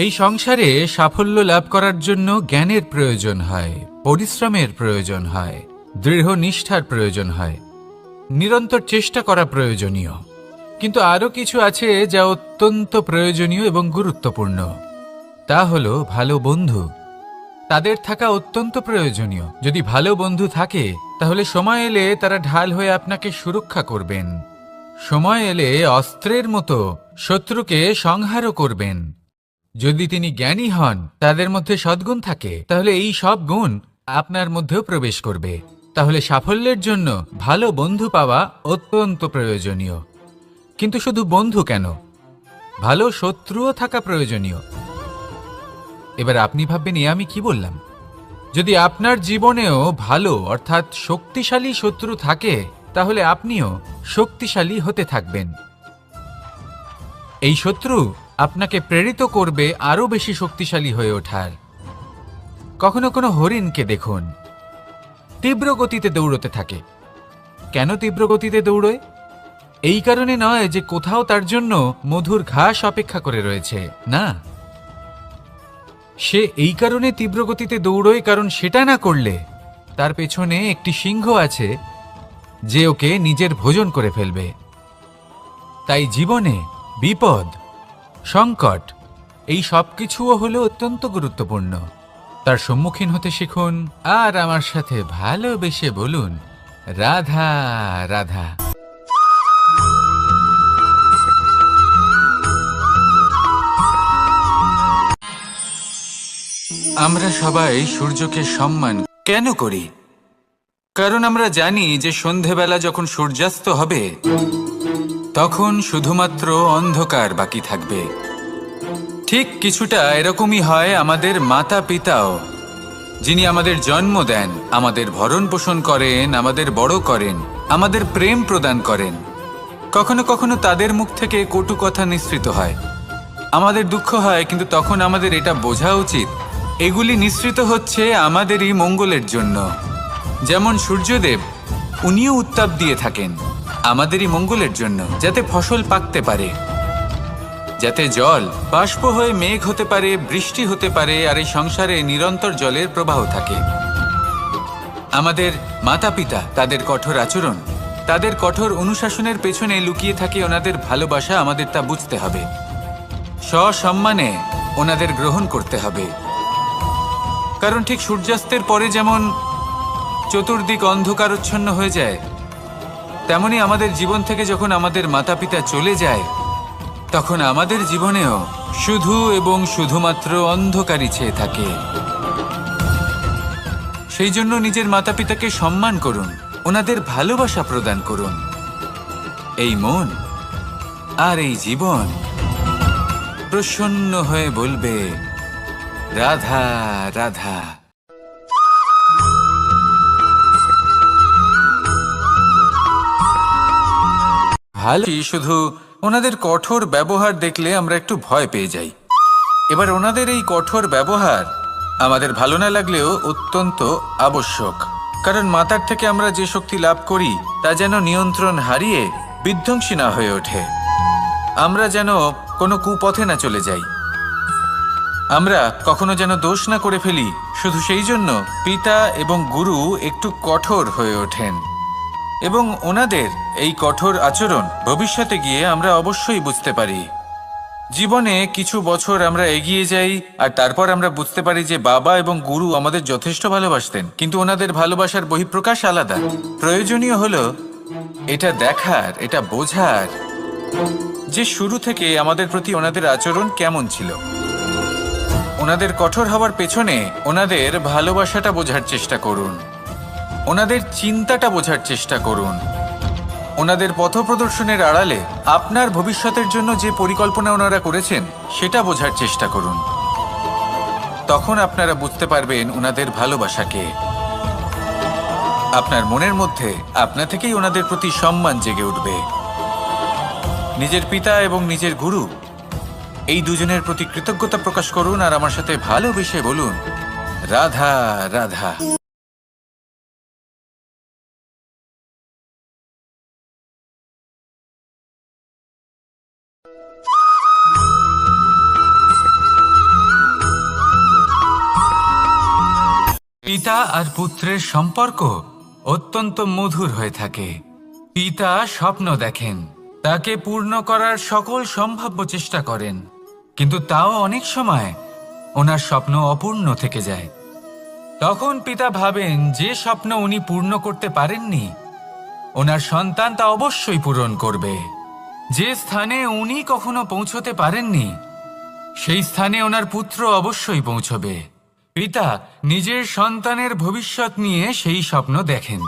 এই সংসারে সাফল্য লাভ করার জন্য জ্ঞানের প্রয়োজন হয়, পরিশ্রমের প্রয়োজন হয়, দৃঢ় নিষ্ঠার প্রয়োজন হয়, নিরন্তর চেষ্টা করা প্রয়োজনীয়। কিন্তু আরও কিছু আছে যা অত্যন্ত প্রয়োজনীয় এবং গুরুত্বপূর্ণ। তা হলো ভালো বন্ধু। তাদের থাকা অত্যন্ত প্রয়োজনীয়। যদি ভালো বন্ধু থাকে তাহলে সময় এলে তারা ঢাল হয়ে আপনাকে সুরক্ষা করবেন। সময় এলে অস্ত্রের মতো শত্রুকে সংহারও করবেন। যদি তিনি জ্ঞানী হন, তাদের মধ্যে সদ্গুণ থাকে, তাহলে এই সব গুণ আপনার মধ্যেও প্রবেশ করবে। তাহলে সাফল্যের জন্য ভালো বন্ধু পাওয়া অত্যন্ত প্রয়োজনীয়। কিন্তু শুধু বন্ধু কেন, ভালো শত্রুও থাকা প্রয়োজনীয়। এবার আপনি ভাববেন, আমি কি বললাম? যদি আপনার জীবনেও ভালো অর্থাৎ শক্তিশালী শত্রু থাকে, তাহলে আপনিও শক্তিশালী হতে থাকবেন। এই শত্রু আপনাকে প্রেরিত করবে আরো বেশি শক্তিশালী হয়ে ওঠার। কখনো কোনো হরিণকে দেখুন, তীব্র গতিতে দৌড়তে থাকে। কেন তীব্র গতিতে দৌড়য়? এই কারণে নয় যে কোথাও তার জন্য মধুর ঘাস অপেক্ষা করে রয়েছে, না। সে এই কারণে তীব্র গতিতে দৌড়য় কারণ সেটা না করলে তার পেছনে একটি সিংহ আছে যে ওকে নিজের ভোজন করে ফেলবে। তাই জীবনে বিপদ, সংকট, এই সব কিছুও হলো অত্যন্ত গুরুত্বপূর্ণ। তার সম্মুখীন হতে শিখুন আর আমার সাথে ভালোবেসে বলুন, রাধা রাধা। আমরা সবাই সূর্যকে সম্মান কেন করি? কারণ আমরা জানি যে সন্ধেবেলা যখন সূর্যাস্ত হবে তখন শুধুমাত্র অন্ধকার বাকি থাকবে। ঠিক কিছুটা এরকমই হয় আমাদের মাতা পিতাও, যিনি আমাদের জন্ম দেন, আমাদের ভরণ পোষণ করেন, আমাদের বড় করেন, আমাদের প্রেম প্রদান করেন। কখনো কখনো তাদের মুখ থেকে কটু কথা নিঃসৃত হয়, আমাদের দুঃখ হয়, কিন্তু তখন আমাদের এটা বোঝা উচিত এগুলি নিঃসৃত হচ্ছে আমাদেরই মঙ্গলের জন্য। যেমন সূর্যদেব, উনিও উত্তাপ দিয়ে থাকেন আমাদেরই মঙ্গলের জন্য, যাতে ফসল পাকতে পারে, যাতে জল বাষ্প হয়ে মেঘ হতে পারে, বৃষ্টি হতে পারে, আর এই সংসারে নিরন্তর জলের প্রবাহ থাকে। আমাদের মাতা পিতা, তাদের কঠোর আচরণ, তাদের কঠোর অনুশাসনের পেছনে লুকিয়ে থাকে ওনাদের ভালোবাসা। আমাদের তা বুঝতে হবে, সসম্মানে ওনাদের গ্রহণ করতে হবে। কারণ ঠিক সূর্যাস্তের পরে যেমন চতুর্দিক অন্ধকারচ্ছন্ন হয়ে যায়, তেমনি আমাদের জীবন থেকে যখন আমাদের মাতা পিতা চলে যায় তখন আমাদের জীবনেও শুধু এবং শুধুমাত্র অন্ধকারই ছেয়ে থাকে। সেই জন্য নিজের মাতা পিতাকে সম্মান করুন, ওনাদের ভালোবাসা প্রদান করুন। এই মন আর এই জীবন প্রসন্ন হয়ে বলবে, রাধা রাধা। ভালো শুধু ওনাদের কঠোর ব্যবহার দেখলে আমরা একটু ভয় পেয়ে যাই। এবার ওনাদের এই কঠোর ব্যবহার আমাদের ভালো না লাগলেও অত্যন্ত আবশ্যক, কারণ মাতার থেকে আমরা যে শক্তি লাভ করি তা যেন নিয়ন্ত্রণ হারিয়ে বিধ্বংসী না হয়ে ওঠে। আমরা যেন কোনো কুপথে না চলে যাই, আমরা কখনো যেন দোষ না করে ফেলি। শুধু সেই জন্য পিতা এবং গুরু একটু কঠোর হয়ে ওঠেন, এবং ওনাদের এই কঠোর আচরণ ভবিষ্যতে গিয়ে আমরা অবশ্যই বুঝতে পারি। জীবনে কিছু বছর আমরা এগিয়ে যাই আর তারপর আমরা বুঝতে পারি যে বাবা এবং গুরু আমাদের যথেষ্ট ভালোবাসতেন, কিন্তু ওনাদের ভালোবাসার বহিঃপ্রকাশ আলাদা। প্রয়োজনীয় হলো এটা দেখার, এটা বোঝার যে শুরু থেকে আমাদের প্রতি ওনাদের আচরণ কেমন ছিল। ওনাদের কঠোর হওয়ার পেছনে ওনাদের ভালোবাসাটা বোঝার চেষ্টা করুন, ওনাদের চিন্তাটা বোঝার চেষ্টা করুন, ওনাদের পথপ্রদর্শনের আড়ালে আপনার ভবিষ্যতের জন্য যে পরিকল্পনা ওনারা করেছেন সেটা বোঝার চেষ্টা করুন। তখন আপনারা বুঝতে পারবেন ওনাদের ভালোবাসাকে। আপনার মনের মধ্যে আপনা থেকেই ওনাদের প্রতি সম্মান জেগে উঠবে। নিজের পিতা এবং নিজের গুরু এই দুজনের প্রতি কৃতজ্ঞতা প্রকাশ করুন আর আমার সাথে ভালোবেসে বলুন, রাধা রাধা। পিতা আর পুত্রের সম্পর্ক অত্যন্ত মধুর হয়ে থাকে। পিতা স্বপ্ন দেখেন, তাকে পূর্ণ করার সকল সম্ভাব্য চেষ্টা করেন, কিন্তু তাও অনেক সময় ওনার স্বপ্ন অপূর্ণ থেকে যায়। তখন পিতা ভাবেন যে স্বপ্ন উনি পূর্ণ করতে পারেননি, ওনার সন্তান তা অবশ্যই পূরণ করবে। যে স্থানে উনি কখনো পৌঁছতে পারেননি, সেই স্থানে ওনার পুত্র অবশ্যই পৌঁছবে। পিতা নিজের সন্তানের ভবিষ্যৎ নিয়ে সেই স্বপ্ন দেখেন,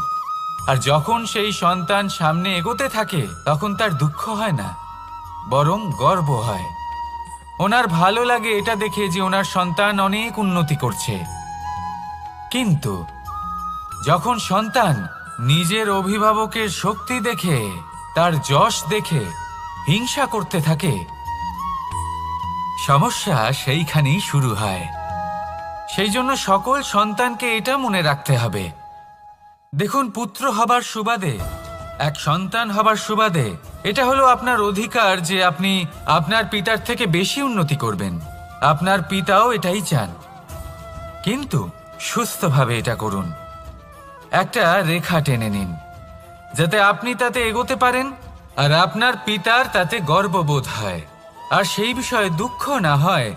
আর যখন সেই সন্তান সামনে এগোতে থাকে তখন তার দুঃখ হয় না, বরং গর্ব হয়। ওনার ভালো লাগে এটা দেখে যে ওনার সন্তান অনেক উন্নতি করছে। কিন্তু যখন সন্তান নিজের অভিভাবকের শক্তি দেখে, তার যশ দেখে হিংসা করতে থাকে, সমস্যা সেইখানেই শুরু হয়। সেই জন্য সকল সন্তানকে এটা মনে রাখতে হবে, দেখুন, পুত্র হবার সুবাদে, এক সন্তান হবার সুবাদে এটা হলো আপনার অধিকার যে আপনি আপনার পিতার থেকে বেশি উন্নতি করবেন। আপনার পিতাও এটাই চান, কিন্তু সুস্থভাবে এটা করুন। একটা রেখা টেনে নিন যাতে আপনি তাতে এগোতে পারেন আর আপনার পিতার তাতে গর্ববোধ হয়, আর সেই বিষয়ে দুঃখ না হয়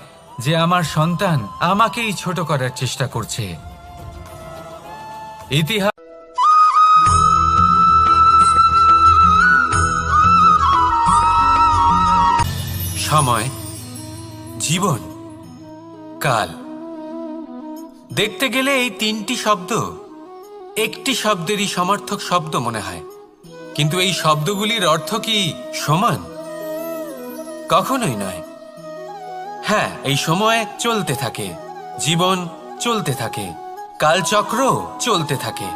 যে আমার সন্তান আমাকেই ছোট করার চেষ্টা করছে। ইতিহাস সময়, জীবন, কাল। দেখতে গেলে এই তিনটি শব্দ একটি শব্দেরই সমার্থক শব্দ মনে হয়, কিন্তু এই শব্দগুলির অর্থ কি সমান? কখনোই নয়। হ্যাঁ, এই সময় চলতে থাকে, জীবন চলতে থাকে, কালচক্র চলতে থাকে।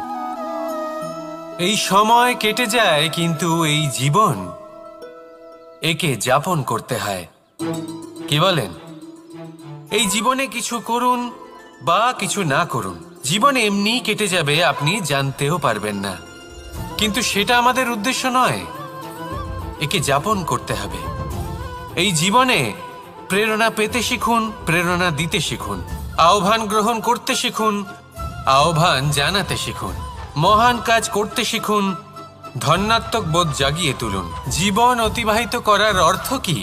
এই সময় কেটে যায়, কিন্তু এই জীবন, একে যাপন করতে হয়। কি বলেন? এই জীবনে কিছু করুন বা কিছু না করুন, জীবন এমনি কেটে যাবে, আপনি জানতেও পারবেন না। কিন্তু সেটা আমাদের উদ্দেশ্য নয়, একে যাপন করতে হবে। এই জীবনে প্রেরণা পেতে শিখুন, প্রেরণা দিতে শিখুন, আহ্বান গ্রহণ করতে শিখুন, আহ্বান জানাতে শিখুন, মহান কাজ করতে শিখুন, ধন্যাত্মক বোধ জাগিয়ে তুলুন। জীবন অতিবাহিত করার অর্থ কি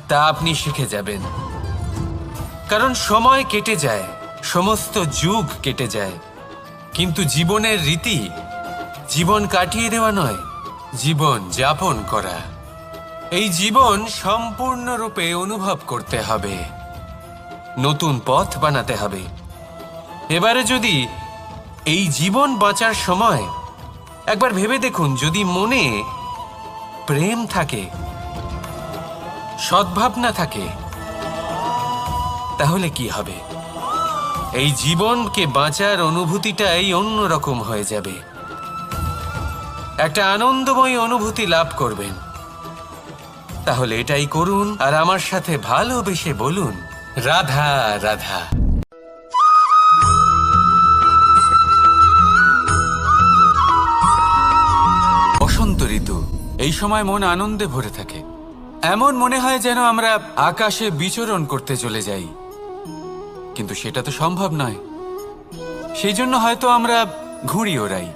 তা আপনি শিখে যাবেন, কারণ সময় কেটে যায়, সমস্ত যুগ কেটে যায়, কিন্তু জীবনের রীতি জীবন কাটিয়ে দেওয়া নয়, জীবন যাপন করা। এই জীবন সম্পূর্ণরূপে অনুভব করতে হবে, নতুন পথ বানাতে হবে। এবারে যদি এই জীবন বাঁচার সময় একবার ভেবে দেখুন, যদি মনে প্রেম থাকে, সদ্ভাবনা থাকে, তাহলে কি হবে? এই জীবনকে বাঁচার অনুভূতিটাই অন্যরকম হয়ে যাবে, একটা আনন্দময় অনুভূতি লাভ করবেন। তাহলে এটাই করুন আর আমার সাথে ভালোবেসে বলুন, রাধা রাধা। বসন্ত ঋতু, এই সময় মন আনন্দে ভরে থাকে। এমন মনে হয় যেন আমরা আকাশে বিচরণ করতে চলে যাই, কিন্তু সেটা তো সম্ভব নয়। সেই জন্য হয়তো আমরা ঘুড়ি ওড়াই,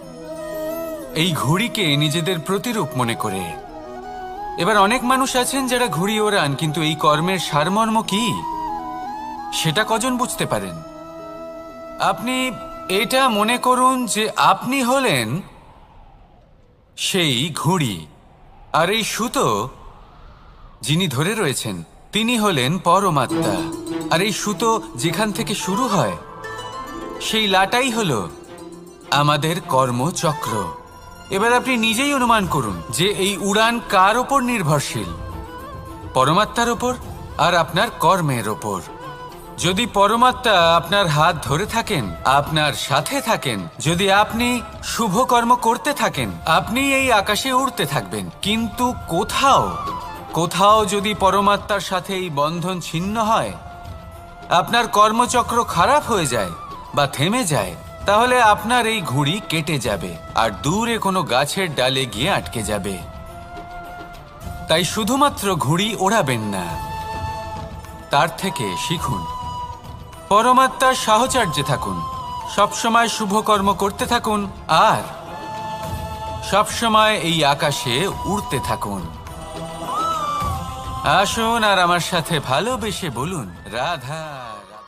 এই ঘুড়িকে নিজেদের প্রতিরূপ মনে করে। এবার অনেক মানুষ আছেন যারা ঘুড়ি ওড়ান, কিন্তু এই কর্মের সারমর্ম কি সেটা কজন বুঝতে পারেন? আপনি এটা মনে করুন যে আপনি হলেন সেই ঘুড়ি, আর এই সুতো যিনি ধরে রয়েছেন তিনি হলেন পরমাত্মা, আর এই সুতো যেখান থেকে শুরু হয় সেই লাটাই হলো আমাদের কর্মচক্র। এবার আপনি নিজেই অনুমান করুন যে এই উড়ান কার ওপর নির্ভরশীল, পরমাত্মার ওপর আর আপনার কর্মের ওপর। যদি পরমাত্মা আপনার হাত ধরে থাকেন, আপনার সাথে থাকেন, যদি আপনি শুভ কর্ম করতে থাকেন, আপনি এই আকাশে উড়তে থাকবেন। কিন্তু কোথাও যদি পরমাত্মার সাথে এই বন্ধন ছিন্ন হয়, আপনার কর্মচক্র খারাপ হয়ে যায় বা থেমে যায়, তাহলে আপনার এই ঘুড়ি কেটে যাবে আর দূরে কোনো গাছের ডালে গিয়ে আটকে যাবে। তাই শুধুমাত্র ঘুড়ি ওড়াবেন না, তার থেকে শিখুন। পরমাত্মার সাহচর্যে থাকুন, সবসময় শুভ কর্ম করতে থাকুন আর সবসময় এই আকাশে উড়তে থাকুন। আসুন আর আমার সাথে ভালোবেসে বলুন, রাধা রাধা।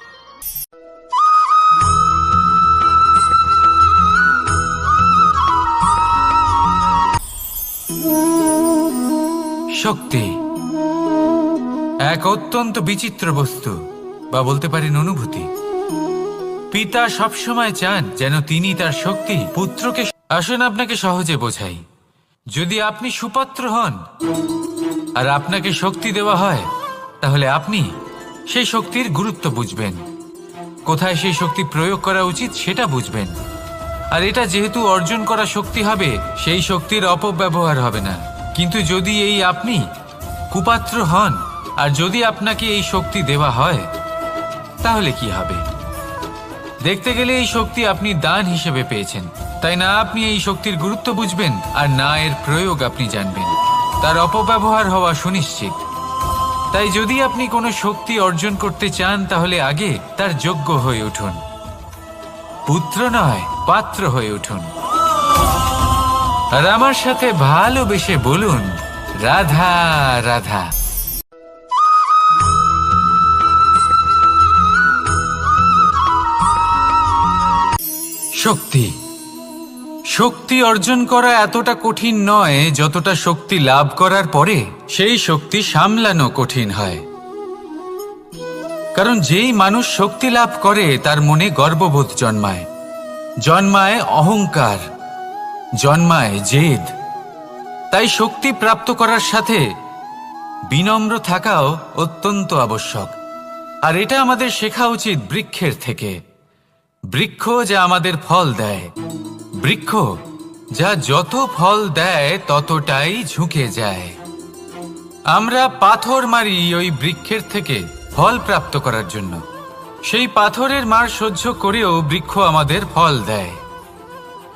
শক্তি এক অত্যন্ত বিচিত্র বস্তু, বা বলতে পারেন অনুভূতি। পিতা সবসময় চান যেন তিনি তার শক্তি পুত্রকে। আসুন আপনাকে সহজে বোঝাই। যদি আপনি সুপাত্র হন আর আপনাকে শক্তি দেওয়া হয়, তাহলে আপনি সেই শক্তির গুরুত্ব বুঝবেন, কোথায় সেই শক্তি প্রয়োগ করা উচিত সেটা বুঝবেন। আর এটা যেহেতু অর্জন করা শক্তি হবে, সেই শক্তির অপব্যবহার হবে না। কিন্তু যদি এই আপনি কুপাত্র হন আর যদি আপনাকে এই শক্তি দেওয়া হয়, তাহলে কি হবে? দেখতে গেলে এই শক্তি আপনি দান হিসেবে পেয়েছেন, তাই না আপনি এই শক্তির গুরুত্ব বুঝবেন আর না এর প্রয়োগ আপনি জানবেন। তার অপব্যবহার হওয়া সুনিশ্চিত। তাই যদি আপনি কোনো শক্তি অর্জন করতে চান, তাহলে আগে তার যোগ্য হয়ে উঠুন। পুত্র নয়, পাত্র হয়ে উঠুন। আর আমার সাথে ভালোবেসে বলুন, রাধা রাধা। শক্তি অর্জন করা এতটা কঠিন নয় যতটা শক্তি লাভ করার পরে সেই শক্তি সামলানো কঠিন হয়। কারণ যেই মানুষ শক্তি লাভ করে তার মনে গর্ববোধ জন্মায় অহংকার, জন্মায় জেদ। তাই শক্তি প্রাপ্ত করার সাথে বিনম্র থাকাও অত্যন্ত আবশ্যক। আর এটা আমাদের শেখা উচিত বৃক্ষের থেকে। বৃক্ষ যা আমাদের ফল দেয়, বৃক্ষ যা যত ফল দেয় ততটাই ঝুঁকে যায়। আমরা পাথর মারি ওই বৃক্ষের থেকে ফল প্রাপ্ত করার জন্য। সেই পাথরের মার সহ্য করেও বৃক্ষ আমাদের ফল দেয়।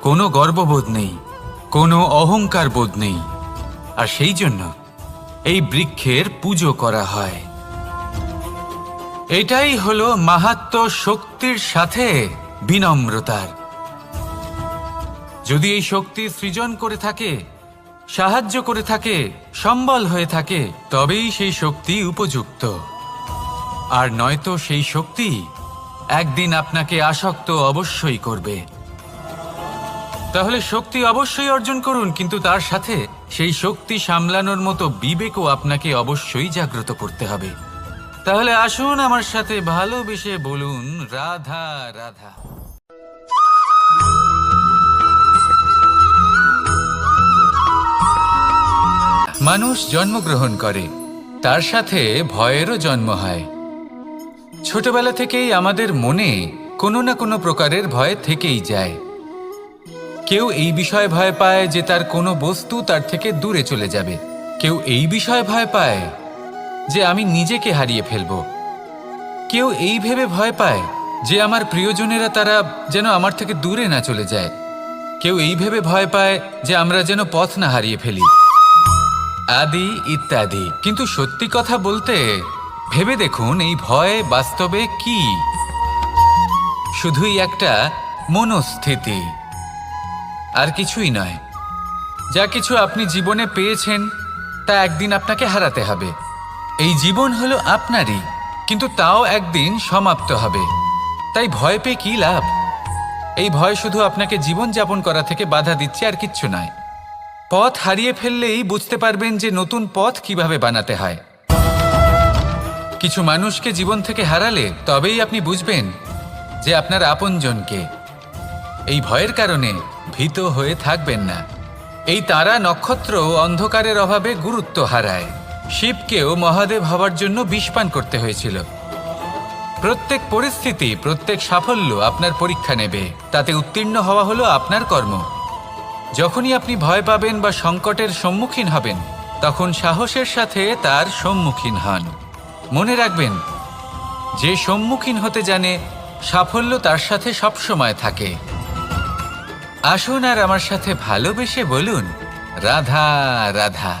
কোনো গর্ববোধ নেই, কোনো অহংকার বোধ নেই। আর সেই জন্য এই বৃক্ষের পুজো করা হয়। এটাই হলো মাহাত্ম্য শক্তির সাথে বিনম্রতার। যদি এই শক্তি সৃজন করে থাকে, সাহায্য করে থাকে, সম্বল হয়ে থাকে, তবেই সেই শক্তি উপযুক্ত। আর নয়তো সেই শক্তি একদিন আপনাকে আসক্ত অবশ্যই করবে। তাহলে শক্তি অবশ্যই অর্জন করুন, কিন্তু তার সাথে সেই শক্তি সামলানোর মতো বিবেকও আপনাকে অবশ্যই জাগ্রত করতে হবে। তাহলে আসুন আমার সাথে ভালোবেসে বলুন, রাধা রাধা। মানুষ জন্মগ্রহণ করে, তার সাথে ভয়েরও জন্ম হয়। ছোটবেলা থেকেই আমাদের মনে কোনো না কোনো প্রকারের ভয় থেকেই যায়। কেউ এই বিষয়ে ভয় পায় যে তার কোনো বস্তু তার থেকে দূরে চলে যাবে। কেউ এই বিষয়ে ভয় পায় যে আমি নিজেকে হারিয়ে ফেলব। কেউ এই ভেবে ভয় পায় যে আমার প্রিয়জনেরা তারা যেন আমার থেকে দূরে না চলে যায়। কেউ এই ভেবে ভয় পায় যে আমরা যেন পথ না হারিয়ে ফেলি, আদি ইত্যাদি। কিন্তু সত্যি কথা বলতে, ভেবে দেখুন এই ভয় বাস্তবে কি? শুধুই একটা মনস্থিতি, আর কিছুই নয়। যা কিছু আপনি জীবনে পেয়েছেন তা একদিন আপনাকে হারাতে হবে। এই জীবন হলো আপনারই, কিন্তু তাও একদিন সমাপ্ত হবে। তাই ভয় পেয়ে কি লাভ? এই ভয় শুধু আপনাকে জীবনযাপন করা থেকে বাধা দিচ্ছে, আর কিচ্ছু নয়। পথ হারিয়ে ফেললেই বুঝতে পারবেন যে নতুন পথ কিভাবে বানাতে হয়। কিছু মানুষকে জীবন থেকে হারালে তবেই আপনি বুঝবেন যে আপনার আপনজনকে। এই ভয়ের কারণে ভীত হয়ে থাকবেন না। এই তারা নক্ষত্র অন্ধকারের অভাবে গুরুত্ব হারায়। শিবকেও মহাদেব হওয়ার জন্য বিষ পান করতে হয়েছিল। প্রত্যেক পরিস্থিতি, প্রত্যেক সাফল্য আপনার পরীক্ষা নেবে। তাতে উত্তীর্ণ হওয়া হলো আপনার কর্ম। যখনই আপনি ভয় পাবেন বা সংকটের সম্মুখীন হবেন, তখন সাহসের সাথে তার সম্মুখীন হন। মনে রাখবেন, যে সম্মুখীন হতে জানে, সাফল্য তার সাথে সবসময় থাকে। আসুন আর আমার সাথে ভালোবেসে বলুন, রাধা রাধা।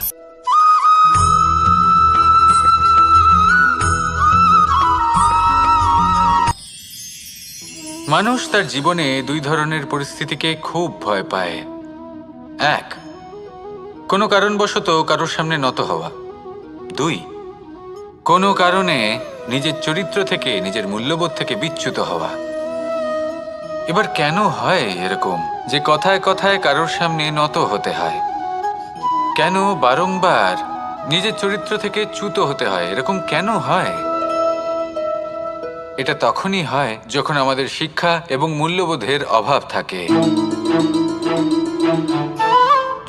মানুষ তার জীবনে দুই ধরনের পরিস্থিতিকে খুব ভয় পায়। এক, কোনো কারণবশত কারোর সামনে নত হওয়া। দুই, কোনো কারণে নিজের চরিত্র থেকে, নিজের মূল্যবোধ থেকে বিচ্যুত হওয়া। এবার কেন হয় এরকম যে কথায় কথায় কারোর সামনে নত হতে হয়? কেন বারংবার নিজের চরিত্র থেকে চ্যুত হতে হয়? এরকম কেন হয়? এটা তখনই হয় যখন আমাদের শিক্ষা এবং মূল্যবোধের অভাব থাকে।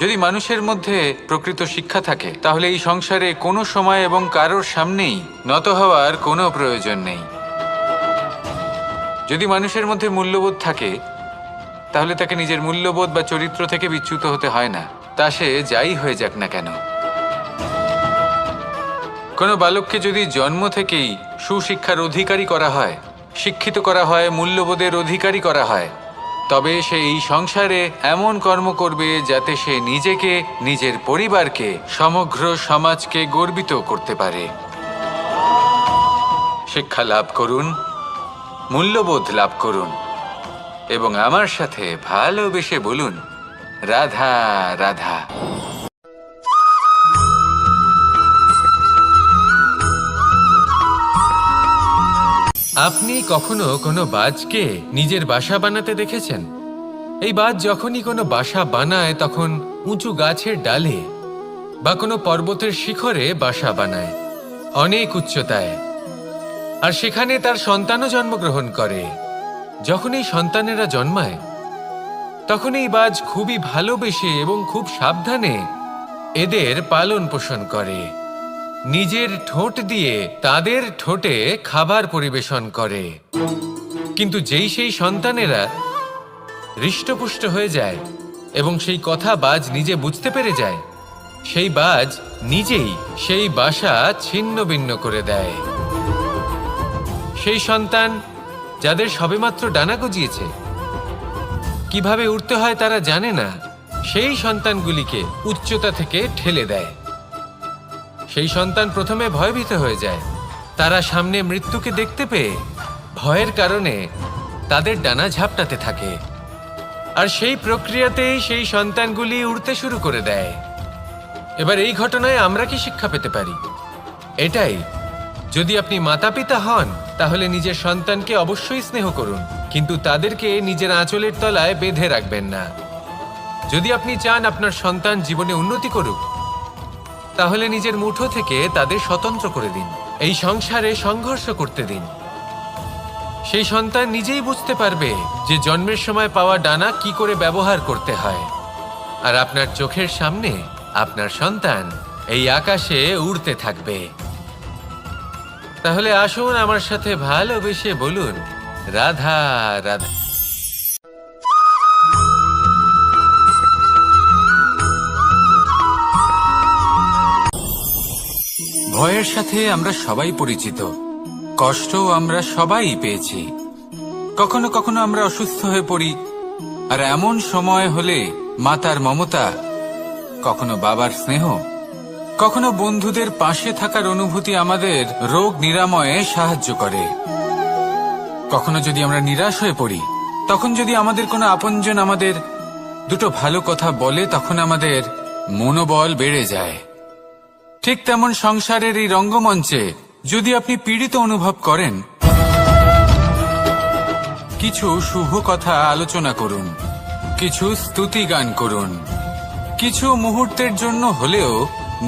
যদি মানুষের মধ্যে প্রকৃত শিক্ষা থাকে, তাহলে এই সংসারে কোনো সময় এবং কারোর সামনেই নত হওয়ার কোনো প্রয়োজন নেই। যদি মানুষের মধ্যে মূল্যবোধ থাকে, তাহলে তাকে নিজের মূল্যবোধ বা চরিত্র থেকে বিচ্যুত হতে হয় না, তা সে যাই হয়ে যাক না কেন। কোনো বালককে যদি জন্ম থেকেই সুশিক্ষার অধিকারী করা হয়, শিক্ষিত করা হয়, মূল্যবোধের অধিকারী করা হয়, তবে সে এই সংসারে এমন কর্ম করবে যাতে সে নিজেকে, নিজের পরিবারকে, সমগ্র সমাজকে গর্বিত করতে পারে। শিক্ষা লাভ করুন, মূল্যবোধ লাভ করুন এবং আমার সাথে ভালোবেসে বলুন, রাধা রাধা। আপনি কখনো কোনো বাজকে নিজের বাসা বানাতে দেখেছেন? এই বাজ যখনই কোনো বাসা বানায়, তখন উঁচু গাছের ডালে বা কোনো পর্বতের শিখরে বাসা বানায়, অনেক উচ্চতায়। আর সেখানে তার সন্তানও জন্মগ্রহণ করে। যখন এই সন্তানেরা জন্মায়, তখন এই বাজ খুবই ভালোবেসে এবং খুব সাবধানে এদের পালন পোষণ করে। নিজের ঠোঁট দিয়ে তাদের ঠোঁটে খাবার পরিবেশন করে। কিন্তু যেই সেই সন্তানেরা হৃষ্টপুষ্ট হয়ে যায় এবং সেই কথা বাজ নিজে বুঝতে পেরে যায়, সেই বাজ নিজেই সেই বাসা ছিন্ন ভিন্ন করে দেয়। সেই সন্তান যাদের সবেমাত্র ডানা গজিয়েছে, কিভাবে উড়তে হয় তারা জানে না, সেই সন্তানগুলিকে উচ্চতা থেকে ঠেলে দেয়। সেই সন্তান প্রথমে ভয়ভীত হয়ে যায়। তারা সামনে মৃত্যুকে দেখতে পেয়ে ভয়ের কারণে তাদের ডানা ঝাপটাতে থাকে। আর সেই প্রক্রিয়াতেই সেই সন্তানগুলি উড়তে শুরু করে দেয়। এবার এই ঘটনায় আমরা কি শিক্ষা পেতে পারি? এটাই, যদি আপনি মাতা পিতা হন, তাহলে নিজের সন্তানকে অবশ্যই স্নেহ করুন, কিন্তু তাদেরকে নিজের আঁচলের তলায় বেঁধে রাখবেন না। যদি আপনি চান আপনার সন্তান জীবনে উন্নতি করুক, তাহলে নিজের মুঠো থেকে তাদের স্বতন্ত্র করে দিন। এই সংসারে সংঘর্ষ করতে দিন। সেই সন্তান নিজেই বুঝতে পারবে যে জন্মের সময় পাওয়া ডানা কি করে ব্যবহার করতে হয়। আর আপনার চোখের সামনে আপনার সন্তান এই আকাশে উড়তে থাকবে। তাহলে আসুন আমার সাথে ভালোবেসে বলুন, রাধা রাধা। ভয়ের সাথে আমরা সবাই পরিচিত, কষ্টও আমরা সবাই পেয়েছি। কখনো কখনো আমরা অসুস্থ হয়ে পড়ি, আর এমন সময় হলে মাতার মমতা, কখনো বাবার স্নেহ, কখনো বন্ধুদের পাশে থাকার অনুভূতি আমাদের রোগ নিরাময়ে সাহায্য করে। কখনো যদি আমরা নিরাশ হয়ে পড়ি, তখন যদি আমাদের কোনো আপনজন আমাদের দুটো ভালো কথা বলে, তখন আমাদের মনোবল বেড়ে যায়। ঠিক তেমন সংসারের এই রঙ্গমঞ্চে যদি আপনি পীড়িত অনুভব করেন, কিছু শুভ কথা আলোচনা করুন, কিছু স্তুতি গান করুন, কিছু মুহূর্তের জন্য হলেও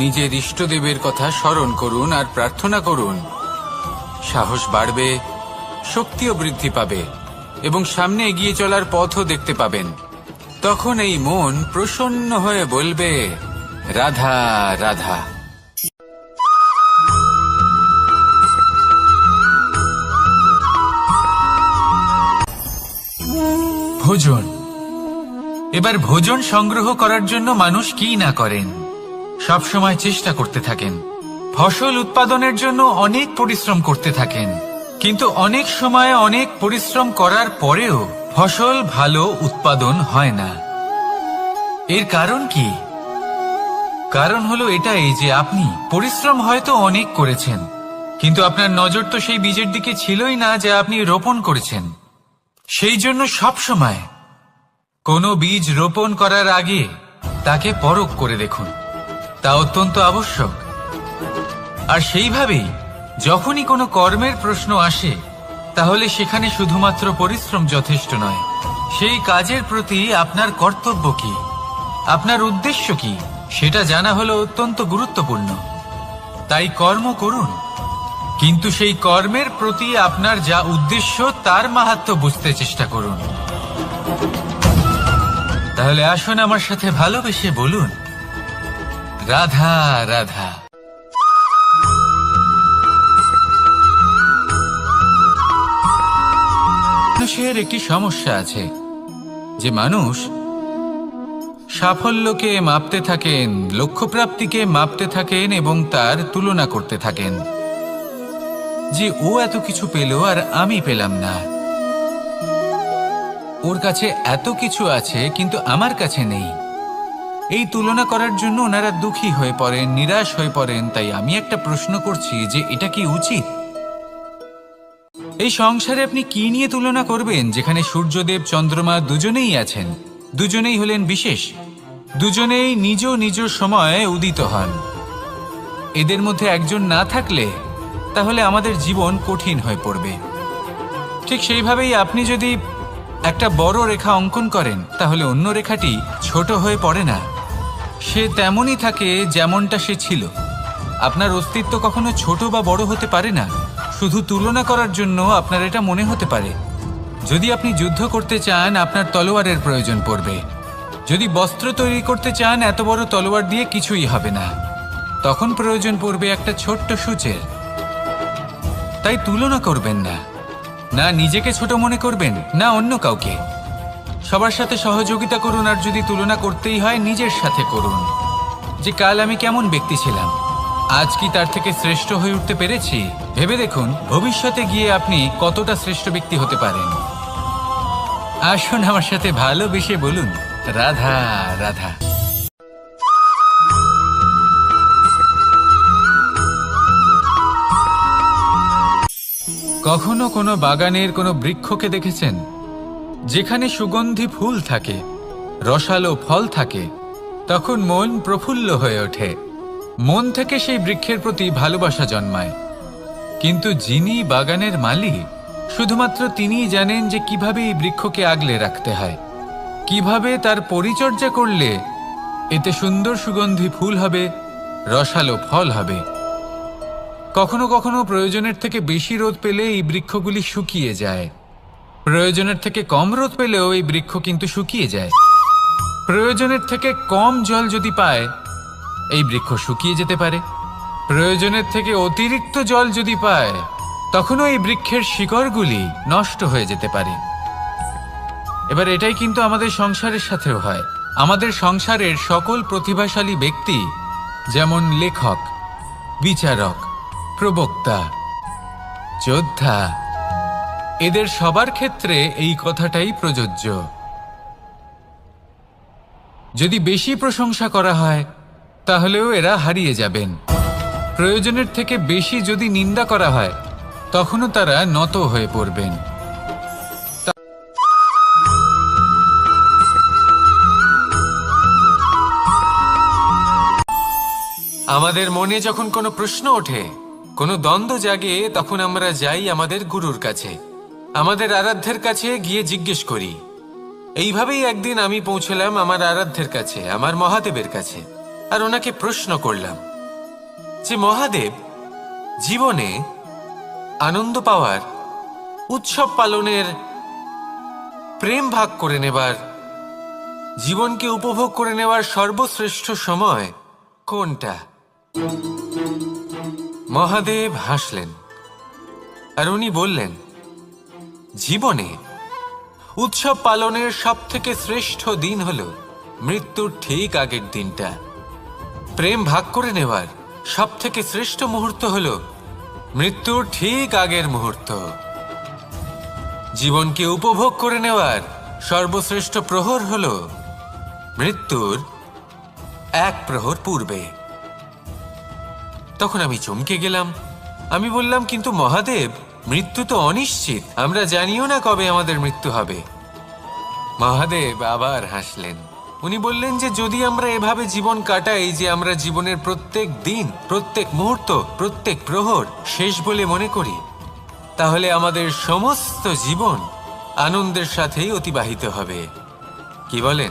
নিজের ইষ্টদেবের কথা স্মরণ করুন আর প্রার্থনা করুন। সাহস বাড়বে, শক্তিও বৃদ্ধি পাবে এবং সামনে এগিয়ে চলার পথও দেখতে পাবেন। তখন এই মন প্রসন্ন হয়ে বলবে, রাধা রাধা। ভোজন। এবার ভোজন সংগ্রহ করার জন্য মানুষ কি না করেন, সবসময় চেষ্টা করতে থাকেন। ফসল উৎপাদনের জন্য অনেক পরিশ্রম করতে থাকেন, কিন্তু অনেক সময় অনেক পরিশ্রম করার পরেও ফসল ভালো উৎপাদন হয় না। এর কারণ কি? কারণ হলো এটাই যে আপনি পরিশ্রম হয়তো অনেক করেছেন, কিন্তু আপনার নজর তো সেই বীজের দিকে ছিলই না যা আপনি রোপণ করেছেন। সেই জন্য সবসময় কোনো বীজ রোপণ করার আগে তাকে পরখ করে দেখুন, তা অত্যন্ত আবশ্যক। আর সেইভাবেই যখনই কোনো কর্মের প্রশ্ন আসে, তাহলে সেখানে শুধুমাত্র পরিশ্রম যথেষ্ট নয়। সেই কাজের প্রতি আপনার কর্তব্য কি, আপনার উদ্দেশ্য কি, সেটা জানা হলো অত্যন্ত গুরুত্বপূর্ণ। তাই কর্ম করুন, কিন্তু সেই কর্মের প্রতি আপনার যা উদ্দেশ্য তার মাহাত্ম্য বুঝতে চেষ্টা করুন। তাহলে আসুন আমার সাথে ভালোবেসে বলুন, রাধা রাধা। মানুষের একটি সমস্যা আছে যে মানুষ সাফল্যকে মাপতে থাকেন, লক্ষ্যপ্রাপ্তিকে মাপতে থাকেন এবং তার তুলনা করতে থাকেন যে ও এত কিছু পেল আর আমি পেলাম না, ওর কাছে এত কিছু আছে কিন্তু আমার কাছে নেই। এই তুলনা করার জন্য ওনারা দুঃখী হয়ে পড়েন, নিরাশ হয়ে পড়েন। তাই আমি একটা প্রশ্ন করছি যে এটা কি উচিত? এই সংসারে আপনি কি নিয়ে তুলনা করবেন, যেখানে সূর্যদেব চন্দ্রমা দুজনেই আছেন, দুজনেই হলেন বিশেষ, দুজনেই নিজ নিজ সময়ে উদিত হন। এদের মধ্যে একজন না থাকলে তাহলে আমাদের জীবন কঠিন হয়ে পড়বে। ঠিক সেইভাবেই আপনি যদি একটা বড় রেখা অঙ্কন করেন, তাহলে অন্য রেখাটি ছোট হয়ে পড়ে না, সে তেমনই থাকে যেমনটা সে ছিল। আপনার অস্তিত্ব কখনো ছোট বা বড় হতে পারে না। শুধু তুলনা করার জন্য আপনার এটা মনে হতে পারে। যদি আপনি যুদ্ধ করতে চান, আপনার তলোয়ারের প্রয়োজন পড়বে। যদি বস্ত্র তৈরি করতে চান, এত বড় তলোয়ার দিয়ে কিছুই হবে না, তখন প্রয়োজন পড়বে একটা ছোট্ট সূচের। তাই তুলনা করবেন না, না নিজেকে ছোট মনে করবেন, না অন্য কাউকে। সবার সাথে সহযোগিতা করুন, আর যদি তুলনা করতেই হয় নিজের সাথে করুন, যে কাল আমি কেমন ব্যক্তি ছিলাম, আজ কি তার থেকে শ্রেষ্ঠ হয়ে উঠতে পেরেছি। ভেবে দেখুন ভবিষ্যতে গিয়ে আপনি কতটা শ্রেষ্ঠ ব্যক্তি হতে পারেন। আসুন আমার সাথে ভালোবেসে বলুন, রাধা রাধা। কখনো কোনো বাগানের কোনো বৃক্ষকে দেখেছেন যেখানে সুগন্ধি ফুল থাকে, রসালো ফল থাকে? তখন মন প্রফুল্ল হয়ে ওঠে, মন থেকে সেই বৃক্ষের প্রতি ভালোবাসা জন্মায়। কিন্তু যিনি বাগানের মালিক, শুধুমাত্র তিনিই জানেন যে কিভাবে এই বৃক্ষকে আগলে রাখতে হয়, কিভাবে তার পরিচর্যা করলে এতে সুন্দর সুগন্ধি ফুল হবে, রসালো ফল হবে। কখনো কখনো প্রয়োজনের থেকে বেশি রোদ পেলে এই বৃক্ষগুলি শুকিয়ে যায়, প্রয়োজনের থেকে কম রোদ পেলেও এই বৃক্ষ কিন্তু শুকিয়ে যায়। প্রয়োজনের থেকে কম জল যদি পায়, এই বৃক্ষ শুকিয়ে যেতে পারে। প্রয়োজনের থেকে অতিরিক্ত জল যদি পায়, তখনও এই বৃক্ষের শিকড়গুলি নষ্ট হয়ে যেতে পারে। এবার এটাই কিন্তু আমাদের সংসারের সাথেও হয়। আমাদের সংসারের সকল প্রতিভাশালী ব্যক্তি, যেমন লেখক, বিচারক, প্রবক্তা, যোদ্ধা, এদের সবার ক্ষেত্রে এই কথাটাই প্রযোজ্য। যদি বেশি প্রশংসা করা হয়, তাহলেও এরা হারিয়ে যাবেন। প্রয়োজনের থেকে বেশি যদি নিন্দা করা হয়, তখনও তারা নত হয়ে পড়বেন। আমাদের মনে যখন কোনো প্রশ্ন ওঠে, কোনো দ্বন্দ্ব জাগে, তখন আমরা যাই আমাদের গুরুর কাছে, আমাদের আরাধ্যের কাছে গিয়ে জিজ্ঞেস করি। এইভাবেই একদিন আমি পৌঁছলাম আমার আরাধ্যের কাছে, আমার মহাদেবের কাছে, আর ওনাকে প্রশ্ন করলাম যে মহাদেব, জীবনে আনন্দ পাওয়ার, উৎসব পালনের, প্রেম ভাগ করে নেবার, জীবনকে উপভোগ করে নেওয়ার সর্বশ্রেষ্ঠ সময় কোনটা? মহাদেব হাসলেন আর উনি বললেন, জীবনে উৎসব পালনের সব থেকে শ্রেষ্ঠ দিন হলো মৃত্যুর ঠিক আগের দিনটা। প্রেম ভাগ করে নেওয়ার সব থেকে শ্রেষ্ঠ মুহূর্ত হলো মৃত্যুর ঠিক আগের মুহূর্ত। জীবনকে উপভোগ করে নেওয়ার সর্বশ্রেষ্ঠ প্রহর হলো মৃত্যুর এক প্রহর পূর্বে। তখন আমি চমকে গেলাম। আমি বললাম, কিন্তু মহাদেব, মৃত্যু তো অনিশ্চিত, আমরা জানিও না কবে আমাদের মৃত্যু হবে। মহাদেব আবার হাসলেন। উনি বললেন যে যদি আমরা এভাবে জীবন কাটাই যে আমরা জীবনের প্রত্যেক দিন, প্রত্যেক মুহূর্ত, প্রত্যেক প্রহর শেষ বলে মনে করি, তাহলে আমাদের সমস্ত জীবন আনন্দের সাথেই অতিবাহিত হবে। কি বলেন?